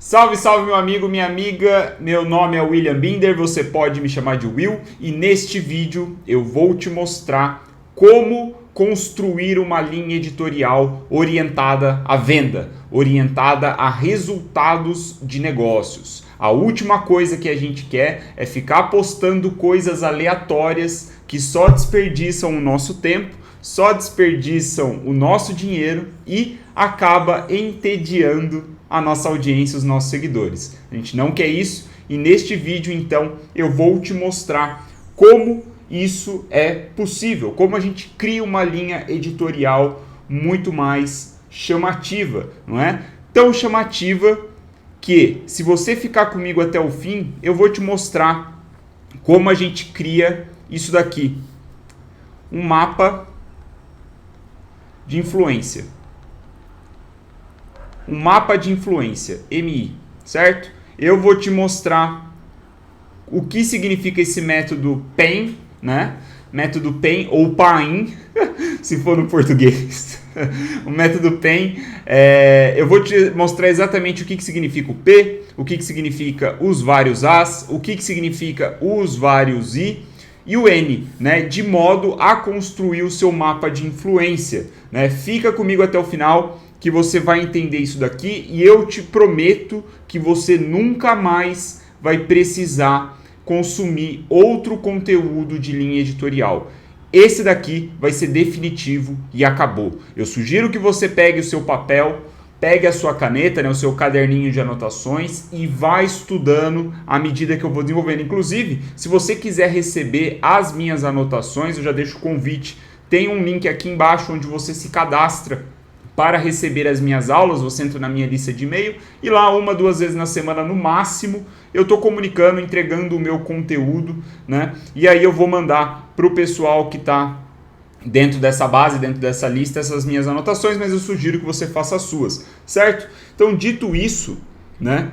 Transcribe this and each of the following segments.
Salve, salve meu amigo, minha amiga, meu nome é William Binder, você pode me chamar de Will e neste vídeo eu vou te mostrar como construir uma linha editorial orientada à venda, orientada a resultados de negócios. A última coisa que a gente quer é ficar postando coisas aleatórias que só desperdiçam o nosso tempo, só desperdiçam o nosso dinheiro e acaba entediando a nossa audiência, os nossos seguidores. A gente não quer isso e neste vídeo então eu vou te mostrar como isso é possível, como a gente cria uma linha editorial muito mais chamativa, não é? Tão chamativa que, se você ficar comigo até o fim, eu vou te mostrar como a gente cria isso daqui, um mapa de influência. Um mapa de influência, MI, certo? Eu vou te mostrar o que significa esse método PAIN, né? Método PAIN ou PAIN, se for no português. O método PAIN, eu vou te mostrar exatamente o que significa o P, o que significa os vários As, o que significa os vários I e o N, né? De modo a construir o seu mapa de influência, né? Fica comigo até o final que você vai entender isso daqui e eu te prometo que você nunca mais vai precisar consumir outro conteúdo de linha editorial. Esse daqui vai ser definitivo e acabou. Eu sugiro que você pegue o seu papel, pegue a sua caneta, né, o seu caderninho de anotações e vá estudando à medida que eu vou desenvolvendo. Inclusive, se você quiser receber as minhas anotações, eu já deixo o convite. Tem um link aqui embaixo onde você se cadastra para receber as minhas aulas. Você entra na minha lista de e-mail e lá 1, 2 vezes na semana no máximo eu estou comunicando, entregando o meu conteúdo, né? E aí eu vou mandar para o pessoal que está dentro dessa base, dentro dessa lista, essas minhas anotações, mas eu sugiro que você faça as suas, certo? Então, dito isso, né?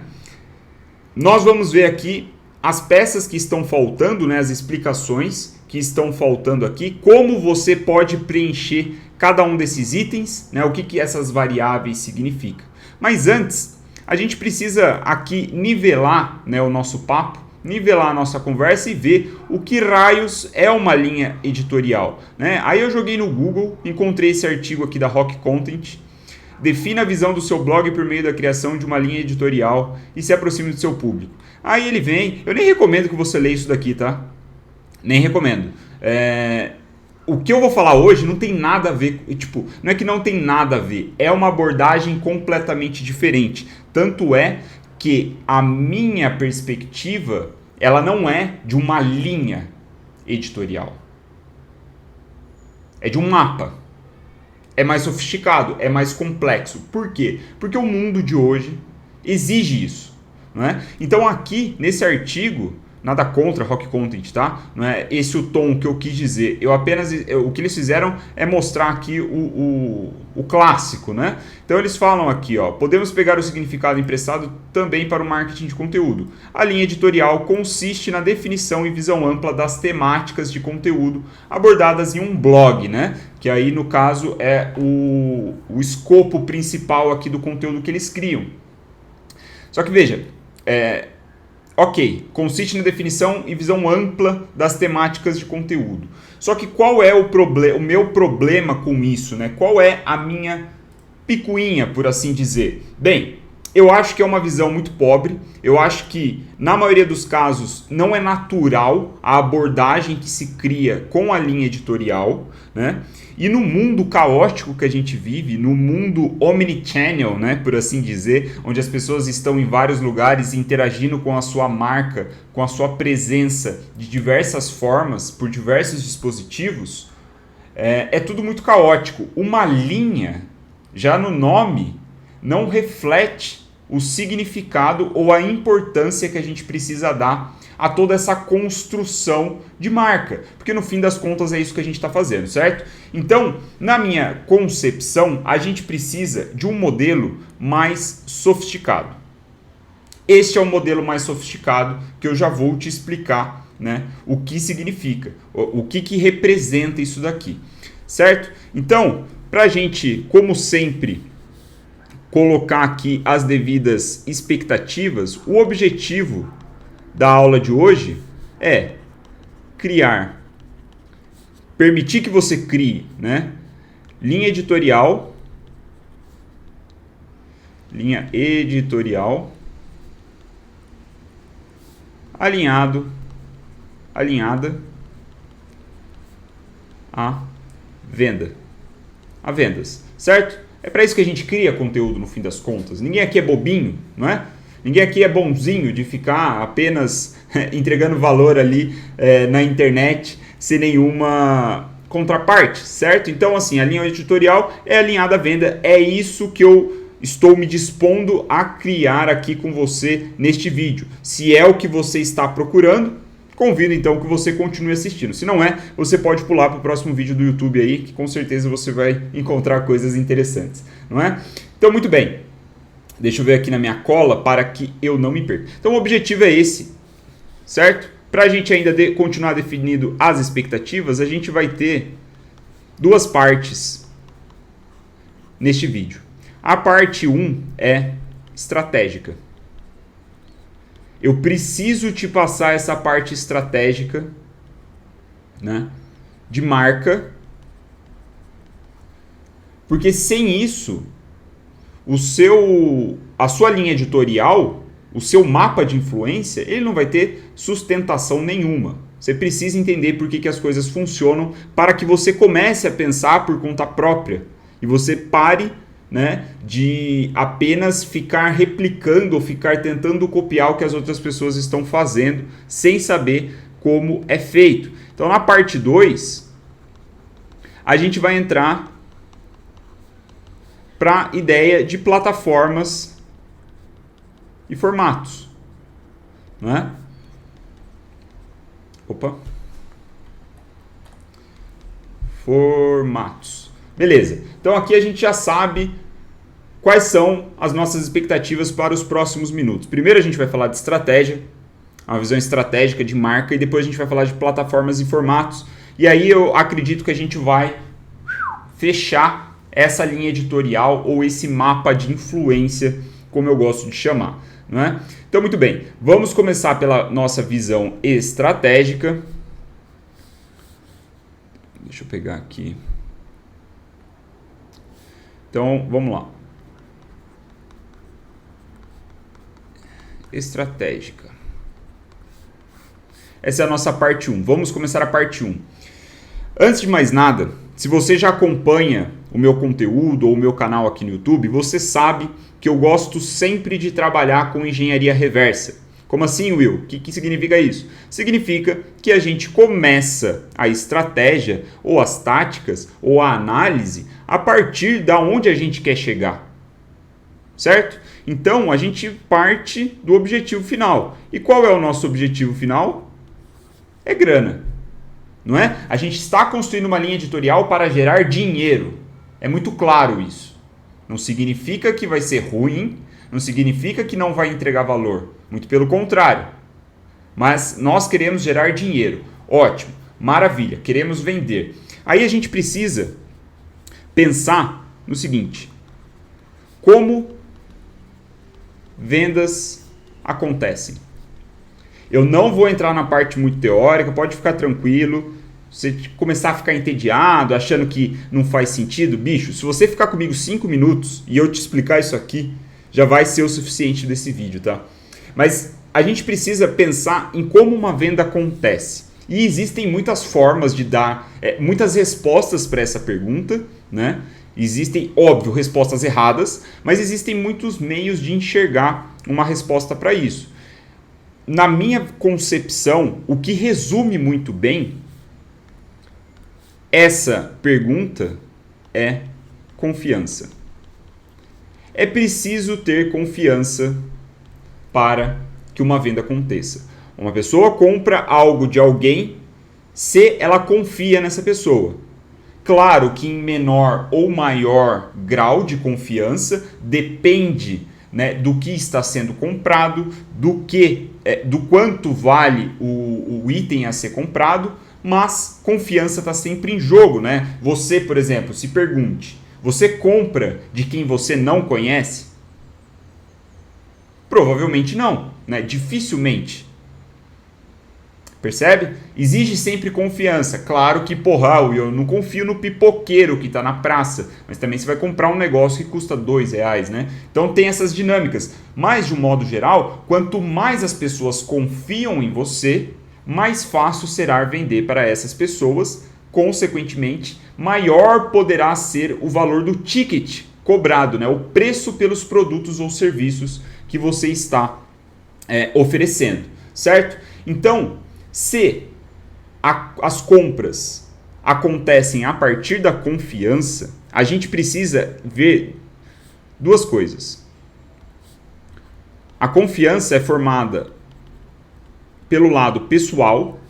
Nós vamos ver aqui as peças que estão faltando, né? As explicações que estão faltando aqui, como você pode preencher cada um desses itens, né? O que essas variáveis significam. Mas antes, a gente precisa aqui nivelar, né, o nosso papo, nivelar a nossa conversa e ver o que raios é uma linha editorial, né? Aí eu joguei no Google, encontrei esse artigo aqui da Rock Content. Defina a visão do seu blog por meio da criação de uma linha editorial e se aproxime do seu público. Aí ele vem, eu nem recomendo que você leia isso daqui, tá? Nem recomendo. O que eu vou falar hoje não tem nada a ver, tipo, não é que não tem nada a ver, é uma abordagem completamente diferente. Tanto é que a minha perspectiva, ela não é de uma linha editorial. É de um mapa. É mais sofisticado, é mais complexo. Por quê? Porque o mundo de hoje exige isso, não é? Então aqui, nesse artigo, nada contra Rock Content, tá? Não é esse o tom que eu quis dizer. O que eles fizeram é mostrar aqui o clássico, né? Então eles falam aqui, ó, podemos pegar o significado emprestado também para o marketing de conteúdo. A linha editorial consiste na definição e visão ampla das temáticas de conteúdo abordadas em um blog, né? Que aí no caso é o escopo principal aqui do conteúdo que eles criam. Só que veja, ok, consiste na definição e visão ampla das temáticas de conteúdo. Só que qual é o meu problema com isso, né? Qual é a minha picuinha, por assim dizer? Bem, eu acho que é uma visão muito pobre. Eu acho que, na maioria dos casos, não é natural a abordagem que se cria com a linha editorial, né? E no mundo caótico que a gente vive, no mundo omnichannel, né, por assim dizer, onde as pessoas estão em vários lugares interagindo com a sua marca, com a sua presença de diversas formas, por diversos dispositivos, é tudo muito caótico. Uma linha, já no nome, não reflete o significado ou a importância que a gente precisa dar a toda essa construção de marca, porque no fim das contas é isso que a gente está fazendo, certo? Então, na minha concepção, a gente precisa de um modelo mais sofisticado. Este é o modelo mais sofisticado que eu já vou te explicar, né, o que significa, o que representa isso daqui, certo? Então, para a gente, como sempre, colocar aqui as devidas expectativas, o objetivo da aula de hoje é permitir que você crie, né, linha editorial alinhada a vendas, certo? É para isso que a gente cria conteúdo no fim das contas. Ninguém aqui é bobinho, não é? Ninguém aqui é bonzinho de ficar apenas entregando valor ali na internet sem nenhuma contraparte, certo? Então, assim, a linha editorial é alinhada à venda. É isso que eu estou me dispondo a criar aqui com você neste vídeo. Se é o que você está procurando, convido então que você continue assistindo. Se não é, você pode pular para o próximo vídeo do YouTube aí, que com certeza você vai encontrar coisas interessantes, não é? Então, muito bem. Deixa eu ver aqui na minha cola para que eu não me perca. Então, o objetivo é esse, certo? Para a gente ainda continuar definindo as expectativas, a gente vai ter duas partes neste vídeo. A parte 1 é estratégica. Eu preciso te passar essa parte estratégica, né, de marca, porque sem isso, a sua linha editorial, o seu mapa de influência, ele não vai ter sustentação nenhuma. Você precisa entender por que as coisas funcionam para que você comece a pensar por conta própria e você pare, né, de apenas ficar replicando ou ficar tentando copiar o que as outras pessoas estão fazendo sem saber como é feito. Então, na parte 2, a gente vai entrar para a ideia de plataformas e formatos, né? Formatos. Beleza. Então aqui a gente já sabe quais são as nossas expectativas para os próximos minutos. Primeiro a gente vai falar de estratégia, uma visão estratégica de marca, e depois a gente vai falar de plataformas e formatos. E aí eu acredito que a gente vai fechar essa linha editorial ou esse mapa de influência, como eu gosto de chamar, não é? Então, muito bem, vamos começar pela nossa visão estratégica. Deixa eu pegar aqui. Então, vamos lá. Estratégica. Essa é a nossa parte 1. Vamos começar a parte 1. Antes de mais nada, se você já acompanha o meu conteúdo ou o meu canal aqui no YouTube, você sabe que eu gosto sempre de trabalhar com engenharia reversa. Como assim, Will? O que significa isso? Significa que a gente começa a estratégia, ou as táticas, ou a análise, a partir da onde a gente quer chegar. Certo? Então, a gente parte do objetivo final. E qual é o nosso objetivo final? É grana. Não é? A gente está construindo uma linha editorial para gerar dinheiro. É muito claro isso. Não significa que vai ser ruim, não significa que não vai entregar valor. Muito pelo contrário. Mas nós queremos gerar dinheiro. Ótimo, maravilha, queremos vender. Aí a gente precisa pensar no seguinte: como vendas acontecem? Eu não vou entrar na parte muito teórica, pode ficar tranquilo. Você começar a ficar entediado, achando que não faz sentido, bicho, se você ficar comigo 5 minutos e eu te explicar isso aqui, já vai ser o suficiente desse vídeo, tá? Mas a gente precisa pensar em como uma venda acontece. E existem muitas formas de dar muitas respostas para essa pergunta, né? Existem, óbvio, respostas erradas, mas existem muitos meios de enxergar uma resposta para isso. Na minha concepção, o que resume muito bem essa pergunta é confiança. É preciso ter confiança para que uma venda aconteça. Uma pessoa compra algo de alguém se ela confia nessa pessoa. Claro que em menor ou maior grau de confiança, depende, né, do que está sendo comprado, do quanto vale o item a ser comprado, mas confiança está sempre em jogo, né? Você, por exemplo, se pergunte: Você compra de quem você não conhece? Provavelmente não, né? Dificilmente. Percebe? Exige sempre confiança. Claro que, porra, eu não confio no pipoqueiro que está na praça, mas também você vai comprar um negócio que custa R$2, né? Então tem essas dinâmicas. Mas, de um modo geral, quanto mais as pessoas confiam em você, mais fácil será vender para essas pessoas. Consequentemente, maior poderá ser o valor do ticket cobrado, né? O preço pelos produtos ou serviços que você está oferecendo, certo? Então, se as compras acontecem a partir da confiança, a gente precisa ver duas coisas. A confiança é formada pelo lado pessoal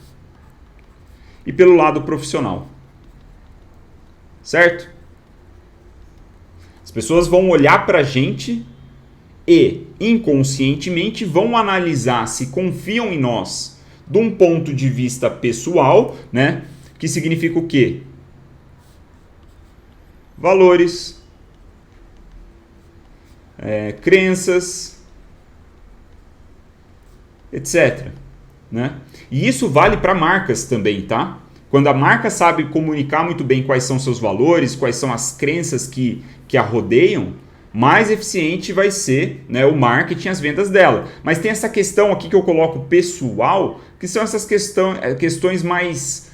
e pelo lado profissional. Certo? As pessoas vão olhar para a gente e, inconscientemente, vão analisar se confiam em nós de um ponto de vista pessoal, né? Que significa o quê? Valores, crenças, etc. Né? E isso vale para marcas também, tá? Quando a marca sabe comunicar muito bem quais são seus valores, quais são as crenças que a rodeiam, mais eficiente vai ser, né, o marketing e as vendas dela. Mas tem essa questão aqui que eu coloco pessoal, que são essas questões mais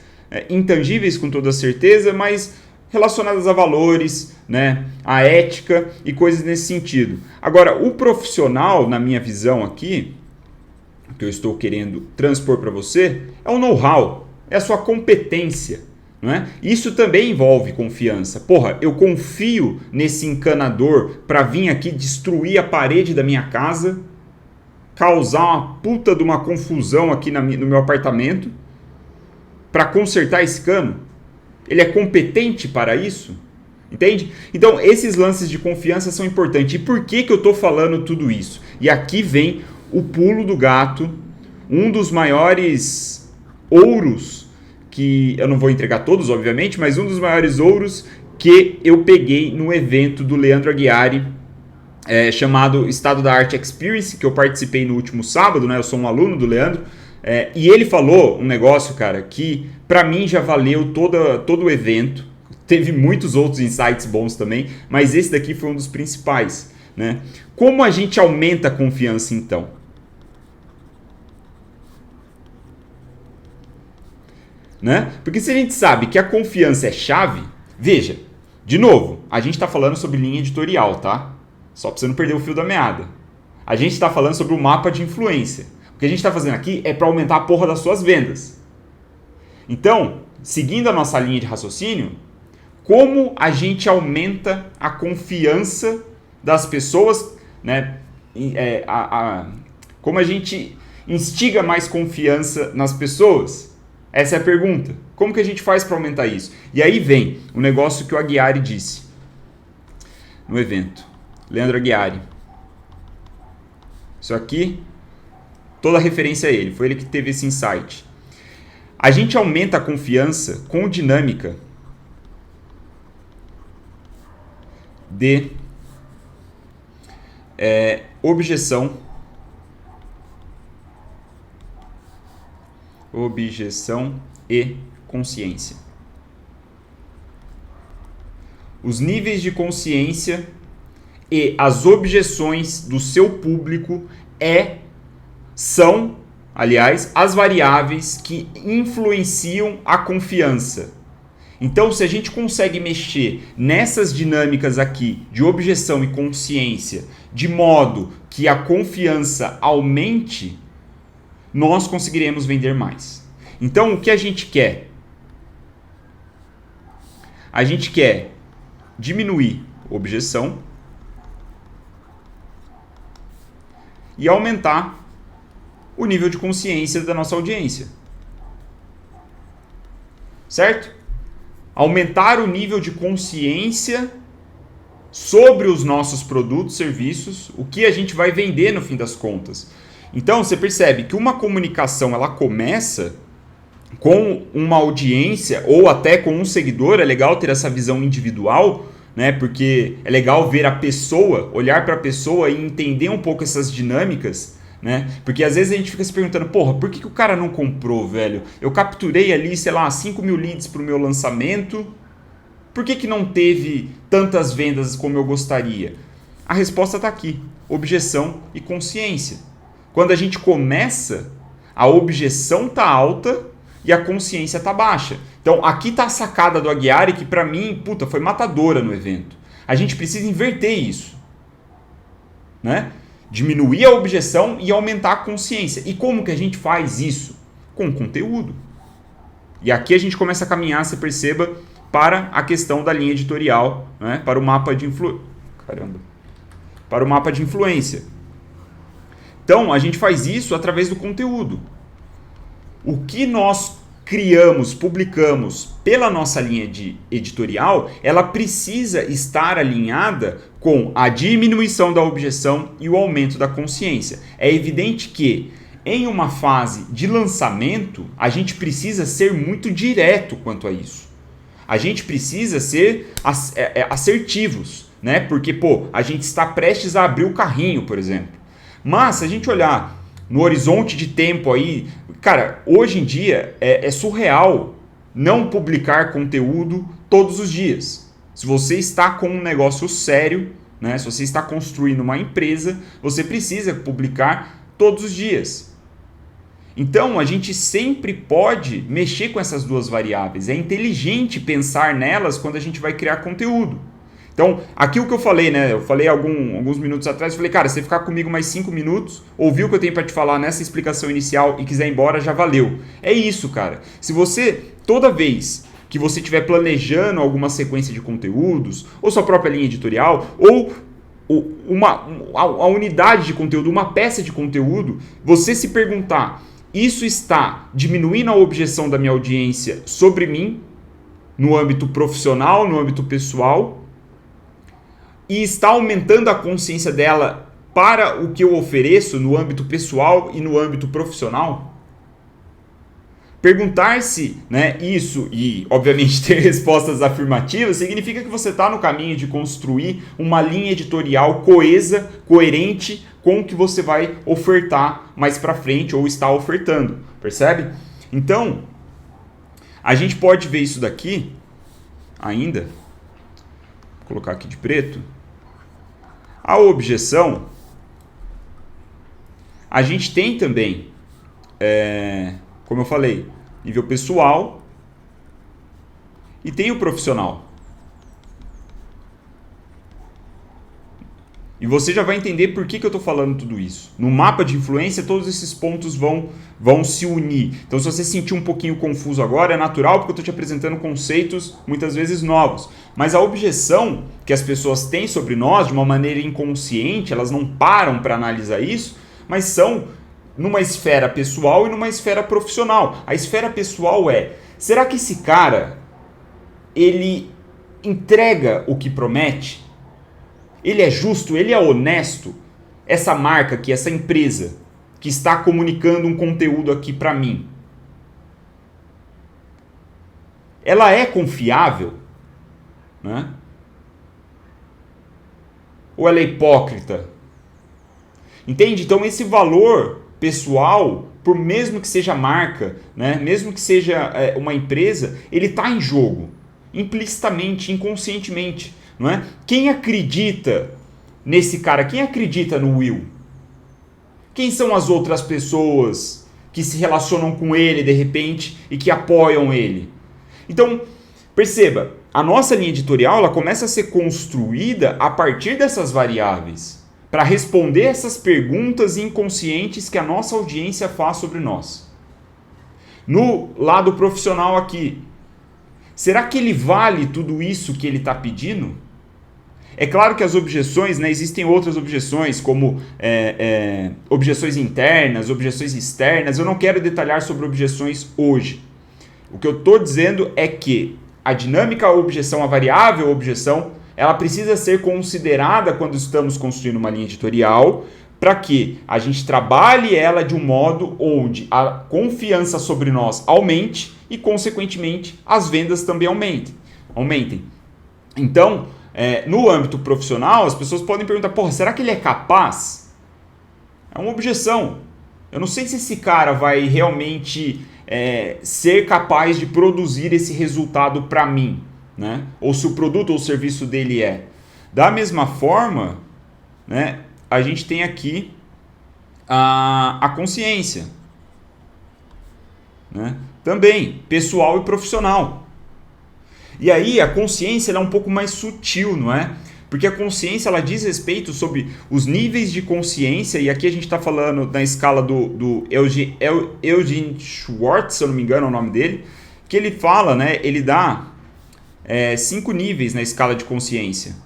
intangíveis com toda certeza, mas relacionadas a valores, né, a ética e coisas nesse sentido. Agora, o profissional, na minha visão aqui, que eu estou querendo transpor para você, é o know-how, é a sua competência. Não é? Isso também envolve confiança. Porra, eu confio nesse encanador para vir aqui destruir a parede da minha casa, causar uma puta de uma confusão aqui no meu apartamento, para consertar esse cano. Ele é competente para isso? Entende? Então, esses lances de confiança são importantes. E por que eu estou falando tudo isso? E aqui vem o pulo do gato, um dos maiores ouros, que eu não vou entregar todos, obviamente, mas um dos maiores ouros que eu peguei no evento do Leandro Aguiari, chamado Estado da Arte Experience, que eu participei no último sábado, né? Eu sou um aluno do Leandro, e ele falou um negócio, cara, que pra mim já valeu todo o evento. Teve muitos outros insights bons também, mas esse daqui foi um dos principais, né? Como a gente aumenta a confiança, então? Né? Porque se a gente sabe que a confiança é chave, veja, de novo, a gente está falando sobre linha editorial, tá? Só para você não perder o fio da meada. A gente está falando sobre o mapa de influência. O que a gente está fazendo aqui é para aumentar a porra das suas vendas. Então, seguindo a nossa linha de raciocínio, como a gente aumenta a confiança das pessoas, né? Como a gente instiga mais confiança nas pessoas? Essa é a pergunta. Como que a gente faz para aumentar isso? E aí vem o negócio que o Aguiari disse no evento. Leandro Aguiari. Isso aqui, toda a referência a ele. Foi ele que teve esse insight. A gente aumenta a confiança com dinâmica de objeção e consciência. Os níveis de consciência e as objeções do seu público são, aliás, as variáveis que influenciam a confiança. Então, se a gente consegue mexer nessas dinâmicas aqui de objeção e consciência, de modo que a confiança aumente, nós conseguiremos vender mais. Então, o que a gente quer? A gente quer diminuir a objeção e aumentar o nível de consciência da nossa audiência. Certo? Aumentar o nível de consciência sobre os nossos produtos, serviços, o que a gente vai vender no fim das contas. Então, você percebe que uma comunicação ela começa com uma audiência ou até com um seguidor. É legal ter essa visão individual, né? Porque é legal ver a pessoa, olhar para a pessoa e entender um pouco essas dinâmicas, né? Porque às vezes a gente fica se perguntando, porra, por que o cara não comprou, velho? Eu capturei ali, sei lá, 5 mil leads para o meu lançamento, por que não teve tantas vendas como eu gostaria? A resposta está aqui, objeção e consciência. Quando a gente começa, a objeção está alta e a consciência está baixa. Então aqui está a sacada do Aguiari que para mim, puta, foi matadora no evento. A gente precisa inverter isso, né? Diminuir a objeção e aumentar a consciência. E como que a gente faz isso? Com conteúdo. E aqui a gente começa a caminhar, você perceba, para a questão da linha editorial, né? Para o mapa de para o mapa de influência. Então, a gente faz isso através do conteúdo. O que nós criamos, publicamos pela nossa linha de editorial, ela precisa estar alinhada com a diminuição da objeção e o aumento da consciência. É evidente que em uma fase de lançamento, a gente precisa ser muito direto quanto a isso. A gente precisa ser assertivos, né? Porque, a gente está prestes a abrir o carrinho, por exemplo. Mas, se a gente olhar no horizonte de tempo aí, cara, hoje em dia é surreal não publicar conteúdo todos os dias. Se você está com um negócio sério, né? Se você está construindo uma empresa, você precisa publicar todos os dias. Então, a gente sempre pode mexer com essas duas variáveis. É inteligente pensar nelas quando a gente vai criar conteúdo. Então, aqui o que eu falei, né? Eu falei alguns minutos atrás, eu falei, cara, se você ficar comigo mais 5 minutos, ouvir o que eu tenho para te falar nessa explicação inicial e quiser ir embora, já valeu. É isso, cara. Se você, toda vez que você estiver planejando alguma sequência de conteúdos, ou sua própria linha editorial, ou a unidade de conteúdo, uma peça de conteúdo, você se perguntar, isso está diminuindo a objeção da minha audiência sobre mim, no âmbito profissional, no âmbito pessoal, e está aumentando a consciência dela para o que eu ofereço no âmbito pessoal e no âmbito profissional? Perguntar-se, né, isso e, obviamente, ter respostas afirmativas significa que você está no caminho de construir uma linha editorial coesa, coerente com o que você vai ofertar mais para frente ou está ofertando, percebe? Então, a gente pode ver isso daqui ainda, vou colocar aqui de preto. A objeção, a gente tem também, como eu falei, nível pessoal e tem o profissional. E você já vai entender por que eu estou falando tudo isso. No mapa de influência, todos esses pontos vão se unir. Então, se você se sentir um pouquinho confuso agora, é natural, porque eu estou te apresentando conceitos muitas vezes novos. Mas a objeção que as pessoas têm sobre nós, de uma maneira inconsciente, elas não param para analisar isso, mas são numa esfera pessoal e numa esfera profissional. A esfera pessoal será que esse cara, ele entrega o que promete? Ele é justo, ele é honesto? Essa marca aqui, essa empresa que está comunicando um conteúdo aqui para mim, ela é confiável? Né? Ou ela é hipócrita? Entende? Então esse valor pessoal, por mesmo que seja marca, né, mesmo que seja uma empresa, ele está em jogo, implicitamente, inconscientemente. Não é? Quem acredita nesse cara? Quem acredita no Will? Quem são as outras pessoas que se relacionam com ele de repente e que apoiam ele? Então, perceba, a nossa linha editorial ela começa a ser construída a partir dessas variáveis para responder essas perguntas inconscientes que a nossa audiência faz sobre nós. No lado profissional aqui, será que ele vale tudo isso que ele está pedindo? É claro que as objeções, né, existem outras objeções, como objeções internas, objeções externas. Eu não quero detalhar sobre objeções hoje. O que eu estou dizendo é que a dinâmica, a objeção, a variável a objeção, ela precisa ser considerada quando estamos construindo uma linha editorial, para que a gente trabalhe ela de um modo onde a confiança sobre nós aumente e, consequentemente, as vendas também aumentem. Então, No âmbito profissional, as pessoas podem perguntar, porra, será que ele é capaz? É uma objeção. Eu não sei se esse cara vai realmente ser capaz de produzir esse resultado para mim, né? Ou se o produto ou o serviço dele é. Da mesma forma, né, a gente tem aqui a consciência, né? Também pessoal e profissional. E aí a consciência ela é um pouco mais sutil, não é? Porque a consciência ela diz respeito sobre os níveis de consciência, e aqui a gente está falando na escala do Eugene Schwartz, se eu não me engano é o nome dele, que ele fala, né, ele dá 5 níveis na escala de consciência.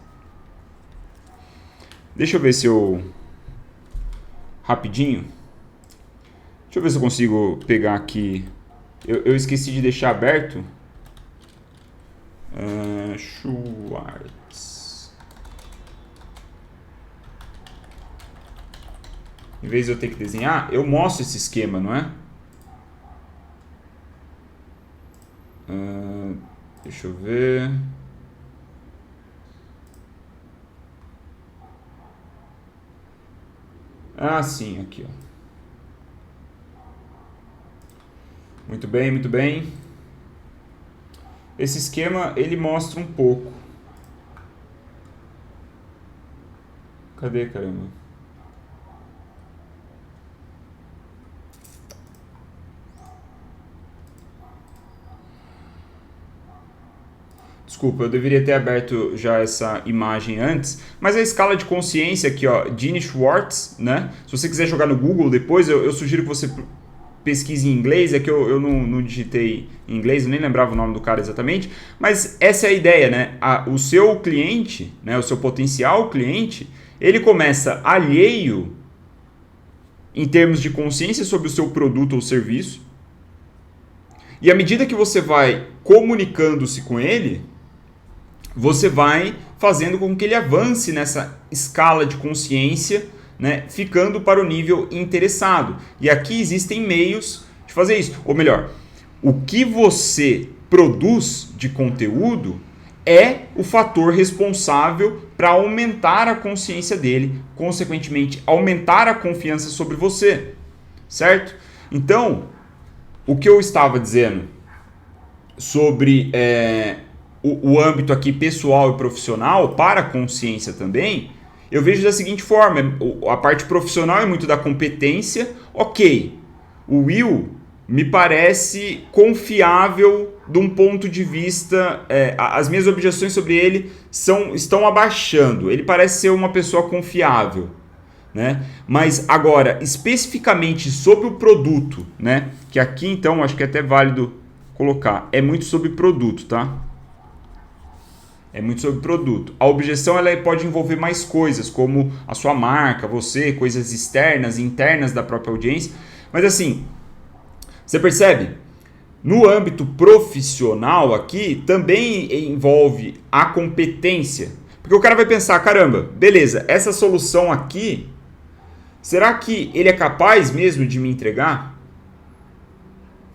Deixa eu ver se eu... Rapidinho. Deixa eu ver se eu consigo pegar aqui. Eu esqueci de deixar aberto. Schwartz. Em vez de eu ter que desenhar, eu mostro esse esquema, não é? Deixa eu ver. Sim, aqui, ó. Muito bem, muito bem. Esse esquema, ele mostra um pouco. Cadê, caramba? Desculpa, eu deveria ter aberto já essa imagem antes, mas a escala de consciência aqui, ó, Gene Schwartz, né? Se você quiser jogar no Google depois, eu sugiro que você pesquise em inglês, é que eu não digitei em inglês, eu nem lembrava o nome do cara exatamente, mas essa é a ideia, né? O seu cliente, né, o seu potencial cliente, ele começa alheio em termos de consciência sobre o seu produto ou serviço, e à medida que você vai comunicando-se com ele, você vai fazendo com que ele avance nessa escala de consciência, né, ficando para o nível interessado. E aqui existem meios de fazer isso. Ou melhor, o que você produz de conteúdo é o fator responsável para aumentar a consciência dele, consequentemente, aumentar a confiança sobre você. Certo? Então, o que eu estava dizendo sobre o âmbito aqui pessoal e profissional para a consciência também, eu vejo da seguinte forma, a parte profissional é muito da competência, ok, o Will me parece confiável de um ponto de vista, as minhas objeções sobre ele estão abaixando, ele parece ser uma pessoa confiável, né? Mas agora, especificamente sobre o produto, né? Que aqui então acho que é até válido colocar, é muito sobre produto, tá? É muito sobre produto. A objeção ela pode envolver mais coisas, como a sua marca, você, coisas externas, internas da própria audiência. Mas assim, você percebe? No âmbito profissional aqui, também envolve a competência. Porque o cara vai pensar, caramba, beleza, essa solução aqui, será que ele é capaz mesmo de me entregar?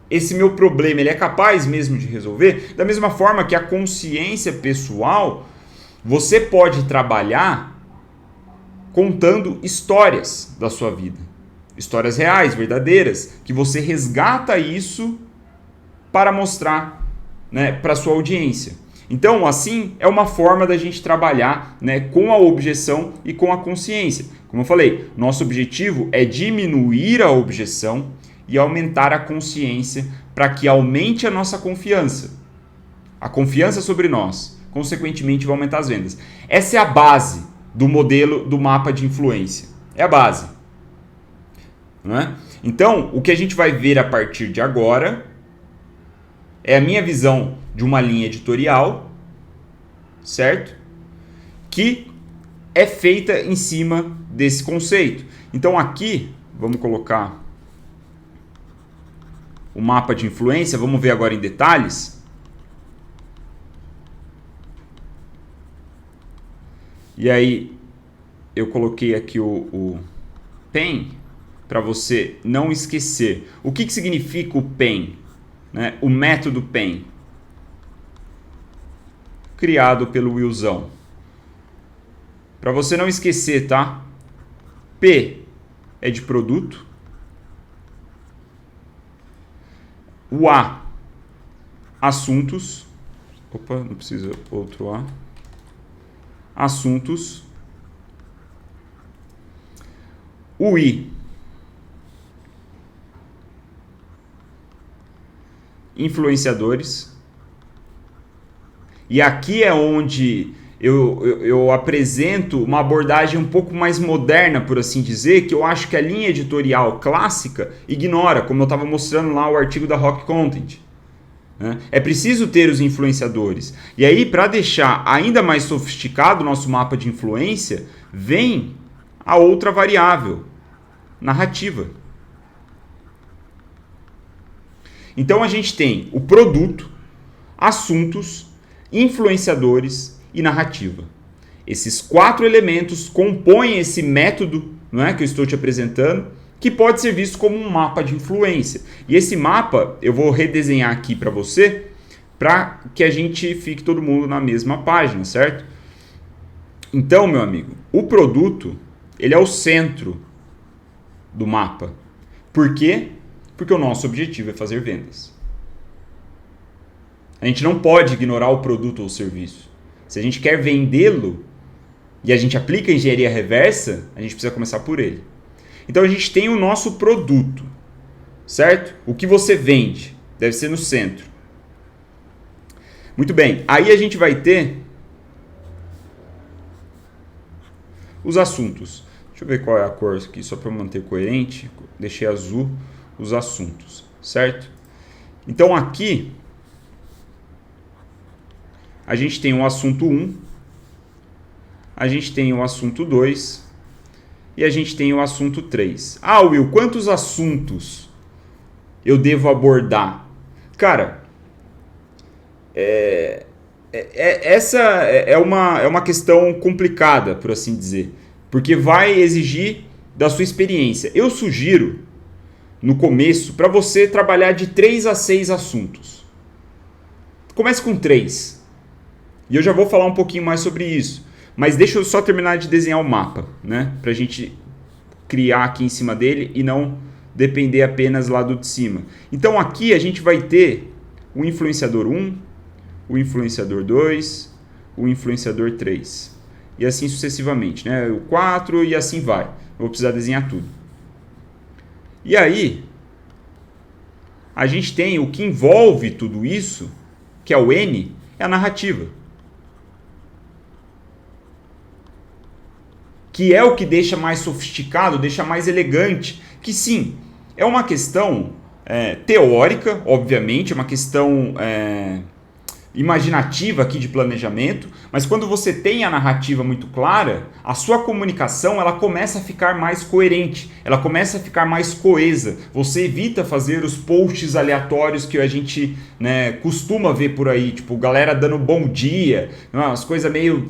Esse meu problema, ele é capaz mesmo de resolver? Da mesma forma que a consciência pessoal, você pode trabalhar contando histórias da sua vida. Histórias reais, verdadeiras, que você resgata isso para mostrar, né, para a sua audiência. Então, assim, é uma forma da gente trabalhar, né, com a objeção e com a consciência. Como eu falei, nosso objetivo é diminuir a objeção e aumentar a consciência para que aumente a nossa confiança. A confiança sobre nós, consequentemente, vai aumentar as vendas. Essa é a base do modelo do mapa de influência. É a base. Não é? Então, o que a gente vai ver a partir de agora é a minha visão de uma linha editorial, certo? Que é feita em cima desse conceito. Então aqui, vamos colocar o mapa de influência, vamos ver agora em detalhes. E aí, eu coloquei aqui o PEN, para você não esquecer. O que significa o PEN? Né? O método PEN, criado pelo Willzão. Para você não esquecer, tá? P é de produto. O A, assuntos. Opa, não precisa outro A. Assuntos. O I, influenciadores. E aqui é onde eu apresento uma abordagem um pouco mais moderna, por assim dizer, que eu acho que a linha editorial clássica ignora, como eu estava mostrando lá o artigo da Rock Content. Né? É preciso ter os influenciadores. E aí, para deixar ainda mais sofisticado o nosso mapa de influência, vem a outra variável, narrativa. Então a gente tem o produto, assuntos, influenciadores e narrativa. Esses 4 elementos compõem esse método, não é, que eu estou te apresentando, que pode ser visto como um mapa de influência. E esse mapa eu vou redesenhar aqui para você, para que a gente fique todo mundo na mesma página, certo? Então, meu amigo, o produto, ele é o centro do mapa. Por quê? Porque o nosso objetivo é fazer vendas. A gente não pode ignorar o produto ou o serviço. Se a gente quer vendê-lo e a gente aplica a engenharia reversa, a gente precisa começar por ele. Então a gente tem o nosso produto, certo? O que você vende deve ser no centro. Muito bem, aí a gente vai ter os assuntos. Deixa eu ver qual é a cor aqui, só para eu manter coerente. Deixei azul os assuntos, certo? Então aqui a gente tem o assunto 1, a gente tem o assunto 2 e a gente tem o assunto 3. Ah, Will, quantos assuntos eu devo abordar? Cara, essa é uma questão complicada, por assim dizer, porque vai exigir da sua experiência. Eu sugiro, no começo, para você trabalhar de 3 a 6 assuntos. Comece com 3. E eu já vou falar um pouquinho mais sobre isso. Mas deixa eu só terminar de desenhar o mapa, né? Pra gente criar aqui em cima dele e não depender apenas lá do de cima. Então aqui a gente vai ter o influenciador 1, o influenciador 2, o influenciador 3. E assim sucessivamente, né? O 4 e assim vai. Eu vou precisar desenhar tudo. E aí, a gente tem o que envolve tudo isso, que é o N, é a narrativa. Que é o que deixa mais sofisticado, deixa mais elegante. Que sim, é uma questão teórica, obviamente, é uma questão imaginativa aqui de planejamento, mas quando você tem a narrativa muito clara, a sua comunicação ela começa a ficar mais coerente, ela começa a ficar mais coesa. Você evita fazer os posts aleatórios que a gente, né, costuma ver por aí, tipo galera dando bom dia, umas coisas meio...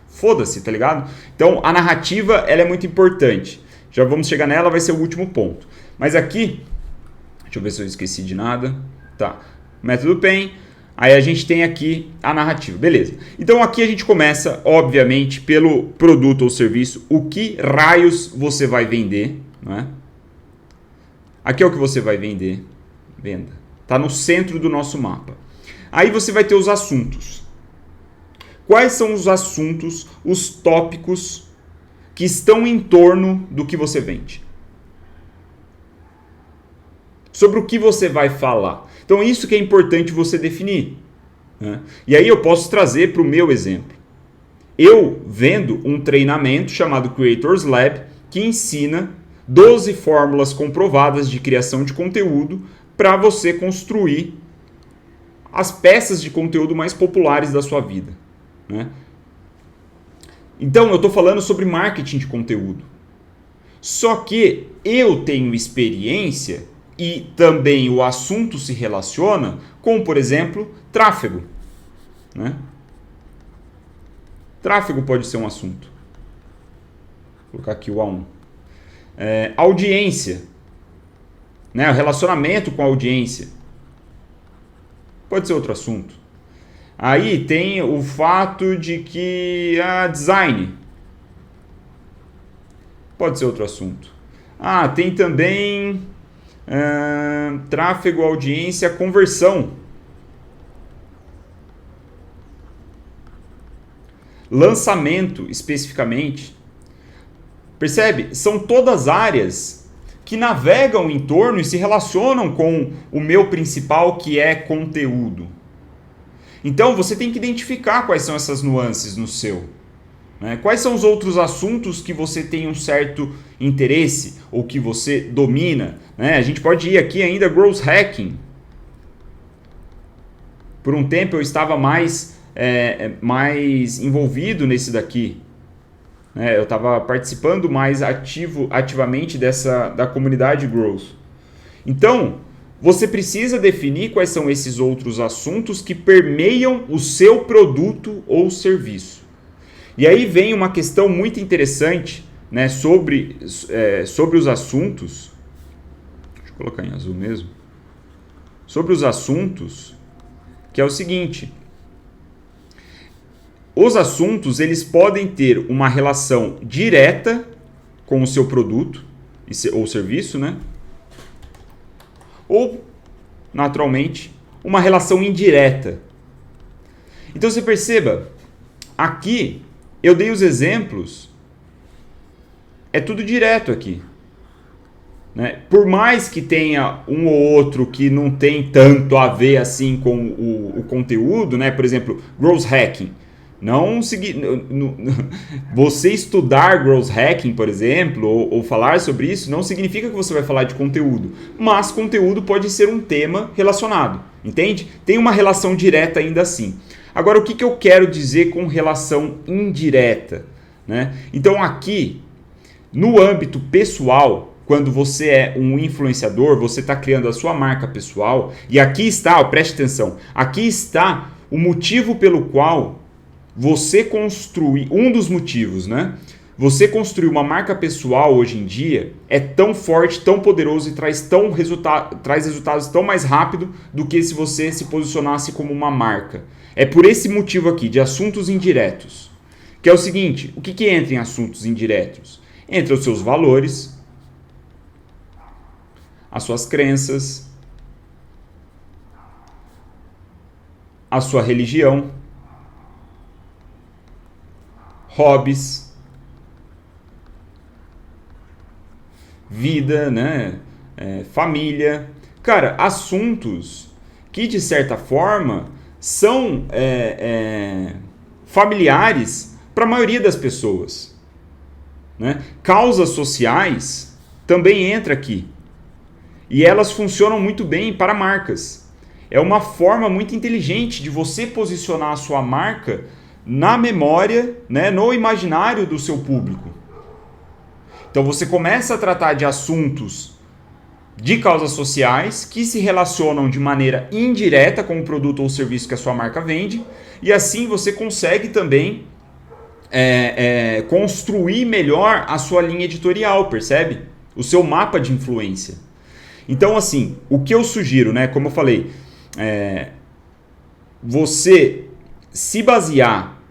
Foda-se, tá ligado? Então a narrativa ela é muito importante. Já vamos chegar nela, vai ser o último ponto. Mas aqui, deixa eu ver se eu esqueci de nada. Tá, método PEN. Aí a gente tem aqui a narrativa, beleza. Então aqui a gente começa, obviamente, pelo produto ou serviço. O que raios você vai vender, né? Aqui é o que você vai vender. Venda. Tá no centro do nosso mapa. Aí você vai ter os assuntos. Quais são os assuntos, os tópicos que estão em torno do que você vende? Sobre o que você vai falar. Então isso que é importante você definir. Né? E aí eu posso trazer para o meu exemplo. Eu vendo um treinamento chamado Creators Lab que ensina 12 fórmulas comprovadas de criação de conteúdo para você construir as peças de conteúdo mais populares da sua vida. Né? Então eu estou falando sobre marketing de conteúdo. Só que eu tenho experiência e também o assunto se relaciona com, por exemplo, tráfego. Né? Tráfego pode ser um assunto. Vou colocar aqui o A1. Audiência. Né? O relacionamento com a audiência. Pode ser outro assunto. Aí tem o fato de que design, Pode ser outro assunto. Ah, tem também tráfego, audiência, conversão. Lançamento, especificamente. Percebe? São todas áreas que navegam em torno e se relacionam com o meu principal, que é conteúdo. Então, você tem que identificar quais são essas nuances no seu. Né? Quais são os outros assuntos que você tem um certo interesse ou que você domina. Né? A gente pode ir aqui ainda growth hacking. Por um tempo eu estava mais envolvido nesse daqui. Né? Eu estava participando mais ativamente da comunidade growth. Então, você precisa definir quais são esses outros assuntos que permeiam o seu produto ou serviço. E aí vem uma questão muito interessante, né, sobre os assuntos. Deixa eu colocar em azul mesmo. Sobre os assuntos, que é o seguinte. Os assuntos, eles podem ter uma relação direta com o seu produto ou serviço, né? Ou, naturalmente, uma relação indireta. Então, você perceba, aqui eu dei os exemplos, é tudo direto aqui. Né? Por mais que tenha um ou outro que não tem tanto a ver assim com o conteúdo, né? Por exemplo, growth hacking. Você estudar growth hacking, por exemplo, ou falar sobre isso, não significa que você vai falar de conteúdo. Mas conteúdo pode ser um tema relacionado, entende? Tem uma relação direta ainda assim. Agora, o que eu quero dizer com relação indireta? Né? Então, aqui, no âmbito pessoal, quando você é um influenciador, você está criando a sua marca pessoal, e aqui está, preste atenção, aqui está o motivo pelo qual você construir, um dos motivos, né? Você construir uma marca pessoal hoje em dia é tão forte, tão poderoso e traz resultados tão mais rápido do que se você se posicionasse como uma marca. É por esse motivo aqui, de assuntos indiretos. Que é o seguinte, o que entra em assuntos indiretos? Entra os seus valores, as suas crenças, a sua religião, hobbies, vida, né? Família. Cara, assuntos que de certa forma são familiares para a maioria das pessoas. Né? Causas sociais também entra aqui. E elas funcionam muito bem para marcas. É uma forma muito inteligente de você posicionar a sua marca na memória, né, no imaginário do seu público. Então você começa a tratar de assuntos de causas sociais que se relacionam de maneira indireta com o produto ou serviço que a sua marca vende, e assim você consegue também construir melhor a sua linha editorial, percebe? O seu mapa de influência. Então, assim, o que eu sugiro, né, como eu falei, você se basear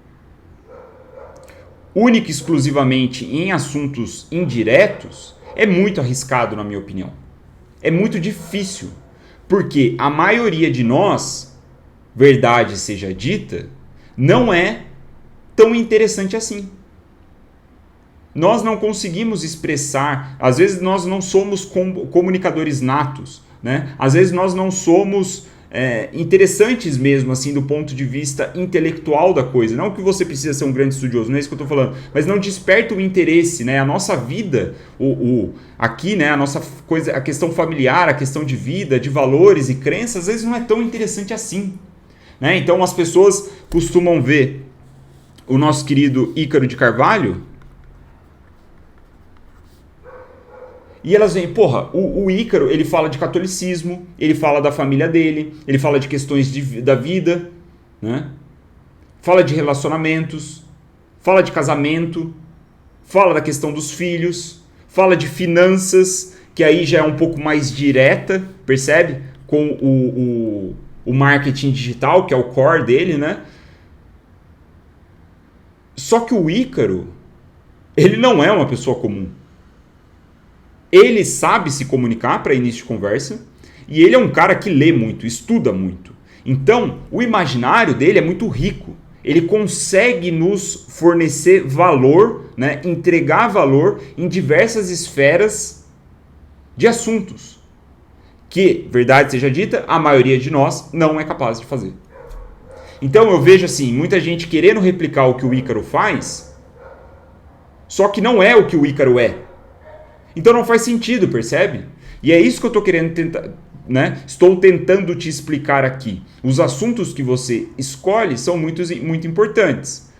única e exclusivamente em assuntos indiretos é muito arriscado, na minha opinião. É muito difícil, porque a maioria de nós, verdade seja dita, não é tão interessante assim. Nós não conseguimos expressar, às vezes nós não somos comunicadores natos, né? Às vezes nós não somos interessantes mesmo, assim, do ponto de vista intelectual da coisa. Não que você precisa ser um grande estudioso, não é isso que eu estou falando, mas não desperta o interesse, né? A nossa vida, aqui, né? A nossa coisa, a questão familiar, a questão de vida, de valores e crenças, às vezes não é tão interessante assim, né? Então as pessoas costumam ver o nosso querido Ícaro de Carvalho e elas veem, porra, o Ícaro, ele fala de catolicismo, ele fala da família dele, ele fala de questões da vida, né? Fala de relacionamentos, fala de casamento, fala da questão dos filhos, fala de finanças, que aí já é um pouco mais direta, percebe? Com o marketing digital, que é o core dele, né? Só que o Ícaro, ele não é uma pessoa comum. Ele sabe se comunicar para início de conversa e ele é um cara que lê muito, estuda muito. Então, o imaginário dele é muito rico. Ele consegue nos fornecer valor, né, entregar valor em diversas esferas de assuntos que, verdade seja dita, a maioria de nós não é capaz de fazer. Então eu vejo assim, muita gente querendo replicar o que o Ícaro faz, só que não é o que o Ícaro é. Então não faz sentido, percebe? E é isso que eu estou querendo tentar, né? Estou tentando te explicar aqui. Os assuntos que você escolhe são muito importantes.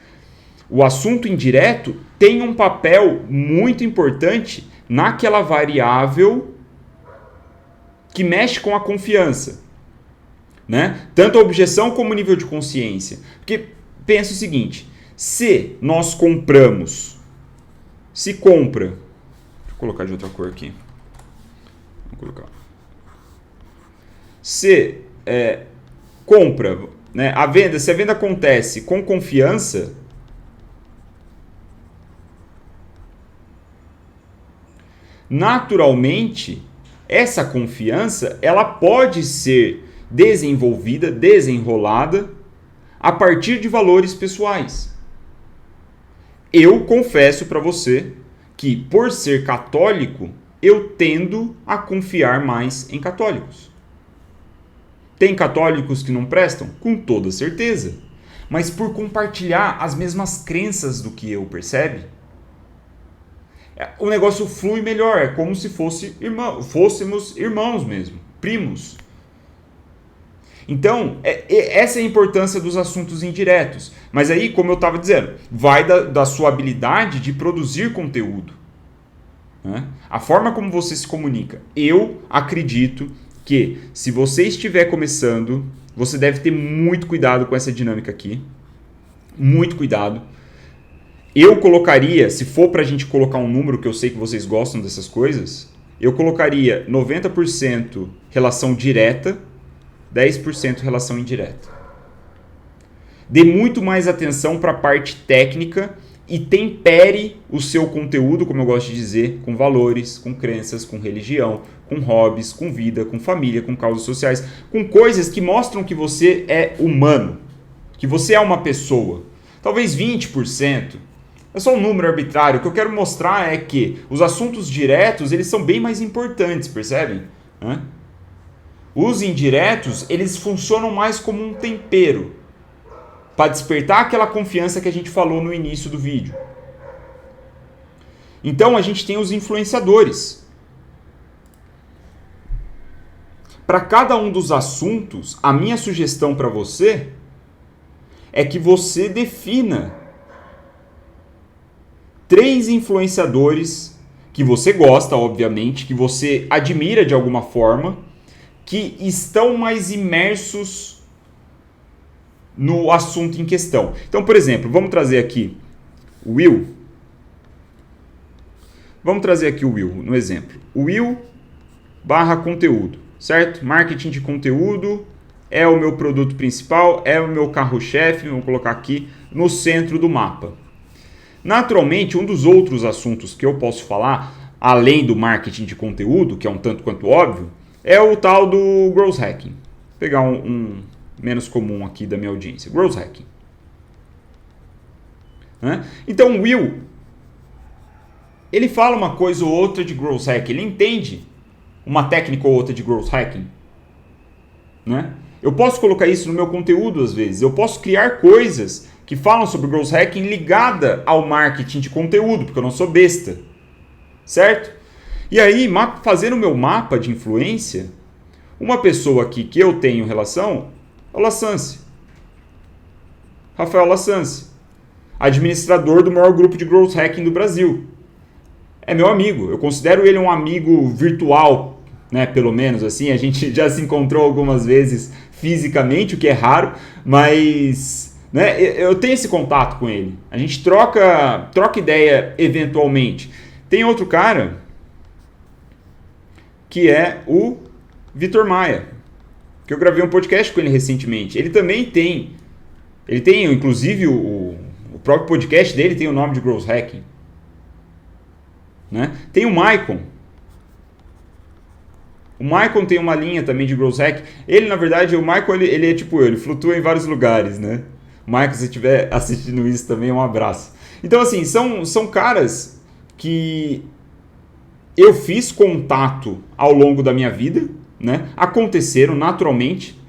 O assunto indireto tem um papel muito importante naquela variável que mexe com a confiança, né? Tanto a objeção como o nível de consciência. Porque pensa o seguinte, se nós compramos, se compra, deixa eu colocar de outra cor aqui, vou colocar, se compra, né, se a venda acontece com confiança, naturalmente, essa confiança ela pode ser desenvolvida, desenrolada a partir de valores pessoais. Eu confesso para você que, por ser católico, eu tendo a confiar mais em católicos. Tem católicos que não prestam? Com toda certeza. Mas por compartilhar as mesmas crenças do que eu, percebe? O negócio flui melhor, é como se fôssemos irmãos mesmo, primos. Então, essa é a importância dos assuntos indiretos. Mas aí, como eu estava dizendo, vai da sua habilidade de produzir conteúdo, né? A forma como você se comunica. Eu acredito que, se você estiver começando, você deve ter muito cuidado com essa dinâmica aqui. Muito cuidado. Eu colocaria, se for para a gente colocar um número, que eu sei que vocês gostam dessas coisas, eu colocaria 90% relação direta, 10% relação indireta. Dê muito mais atenção para a parte técnica e tempere o seu conteúdo, como eu gosto de dizer, com valores, com crenças, com religião, com hobbies, com vida, com família, com causas sociais, com coisas que mostram que você é humano, que você é uma pessoa. Talvez 20%. É só um número arbitrário. O que eu quero mostrar é que os assuntos diretos, eles são bem mais importantes, percebem? Os indiretos, eles funcionam mais como um tempero para despertar aquela confiança que a gente falou no início do vídeo. Então a gente tem os influenciadores. Para cada um dos assuntos, a minha sugestão para você é que você defina 3 influenciadores que você gosta, obviamente, que você admira de alguma forma, que estão mais imersos no assunto em questão. Então, por exemplo, vamos trazer aqui o Will. Vamos trazer aqui o Will no exemplo. O Will / conteúdo, certo? Marketing de conteúdo é o meu produto principal, é o meu carro-chefe, vamos colocar aqui no centro do mapa. Naturalmente, um dos outros assuntos que eu posso falar, além do marketing de conteúdo, que é um tanto quanto óbvio, é o tal do growth hacking. Vou pegar um menos comum aqui da minha audiência. Growth hacking. Então o Will, ele fala uma coisa ou outra de growth hacking. Ele entende uma técnica ou outra de growth hacking. Eu posso colocar isso no meu conteúdo às vezes. Eu posso criar coisas que falam sobre growth hacking ligada ao marketing de conteúdo, porque eu não sou besta. Certo? E aí, fazendo o meu mapa de influência, uma pessoa aqui que eu tenho relação é o Lassance. Rafael Lassance, administrador do maior grupo de growth hacking do Brasil. É meu amigo, eu considero ele um amigo virtual, né? Pelo menos assim, a gente já se encontrou algumas vezes fisicamente, o que é raro, mas né, eu tenho esse contato com ele. A gente troca ideia eventualmente. Tem outro cara que é o Vitor Maia, que eu gravei um podcast com ele recentemente. Ele também tem, inclusive o próprio podcast dele tem o nome de growth hacking. Tem o Maicon. O Michael tem uma linha também de growth hack. Ele, na verdade, o Michael, ele é tipo eu, ele flutua em vários lugares, né? Michael, se estiver assistindo isso também, um abraço. Então, assim, são caras que eu fiz contato ao longo da minha vida, né? Aconteceram naturalmente,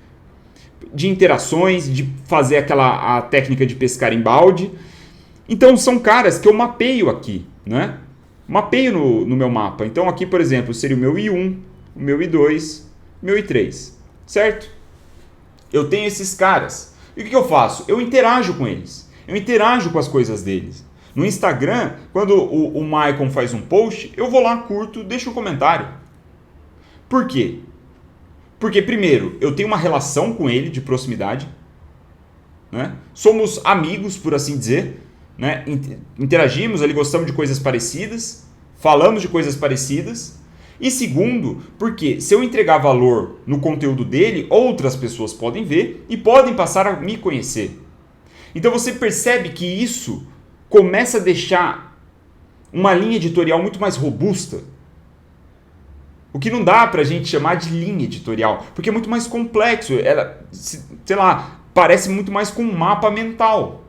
de interações, de fazer a técnica de pescar em balde. Então, são caras que eu mapeio aqui, né? Mapeio no meu mapa. Então, aqui, por exemplo, seria o meu I1, o meu I2, o meu I3, certo? Eu tenho esses caras. E o que eu faço? Eu interajo com eles. Eu interajo com as coisas deles. No Instagram, quando o Maicon faz um post, eu vou lá, curto, deixo um comentário. Por quê? Porque, primeiro, eu tenho uma relação com ele de proximidade, né? Somos amigos, por assim dizer, né? Interagimos ali, gostamos de coisas parecidas, falamos de coisas parecidas. E segundo, porque se eu entregar valor no conteúdo dele, outras pessoas podem ver e podem passar a me conhecer. Então você percebe que isso começa a deixar uma linha editorial muito mais robusta. O que não dá pra gente chamar de linha editorial, porque é muito mais complexo. Ela, sei lá, parece muito mais com um mapa mental.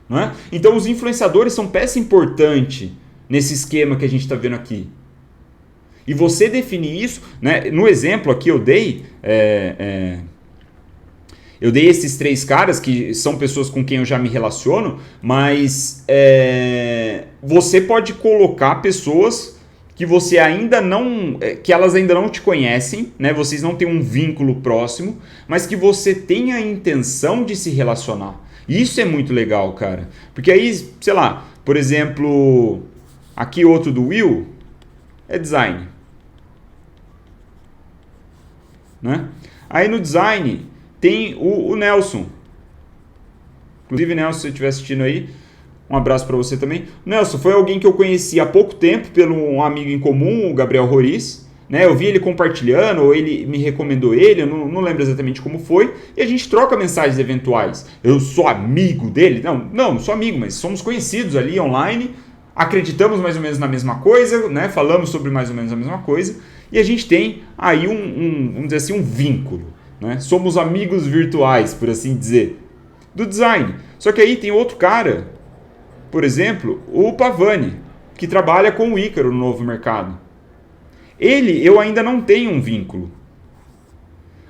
Não é? Então os influenciadores são peça importante nesse esquema que a gente está vendo aqui. E você definir isso, né? No exemplo aqui eu dei esses 3 caras que são pessoas com quem eu já me relaciono, mas você pode colocar pessoas que você ainda não, que elas ainda não te conhecem, né? Vocês não têm um vínculo próximo, mas que você tem a intenção de se relacionar. Isso é muito legal, cara. Porque aí, sei lá, por exemplo, aqui outro do Will é design. Né? Aí no design tem o Nelson. Inclusive, Nelson, se você estiver assistindo aí, um abraço para você também. Nelson foi alguém que eu conheci há pouco tempo pelo um amigo em comum, o Gabriel Roriz. Né? Eu vi ele compartilhando, ou ele me recomendou ele, eu não lembro exatamente como foi, e a gente troca mensagens eventuais. Eu sou amigo dele? Não sou amigo, mas somos conhecidos ali online, acreditamos mais ou menos na mesma coisa, né? Falamos sobre mais ou menos a mesma coisa, e a gente tem aí vamos dizer assim, um vínculo. Né? Somos amigos virtuais, por assim dizer, do design. Só que aí tem outro cara, por exemplo, o Pavani, que trabalha com o Ícaro no Novo Mercado. Ele, eu ainda não tenho um vínculo.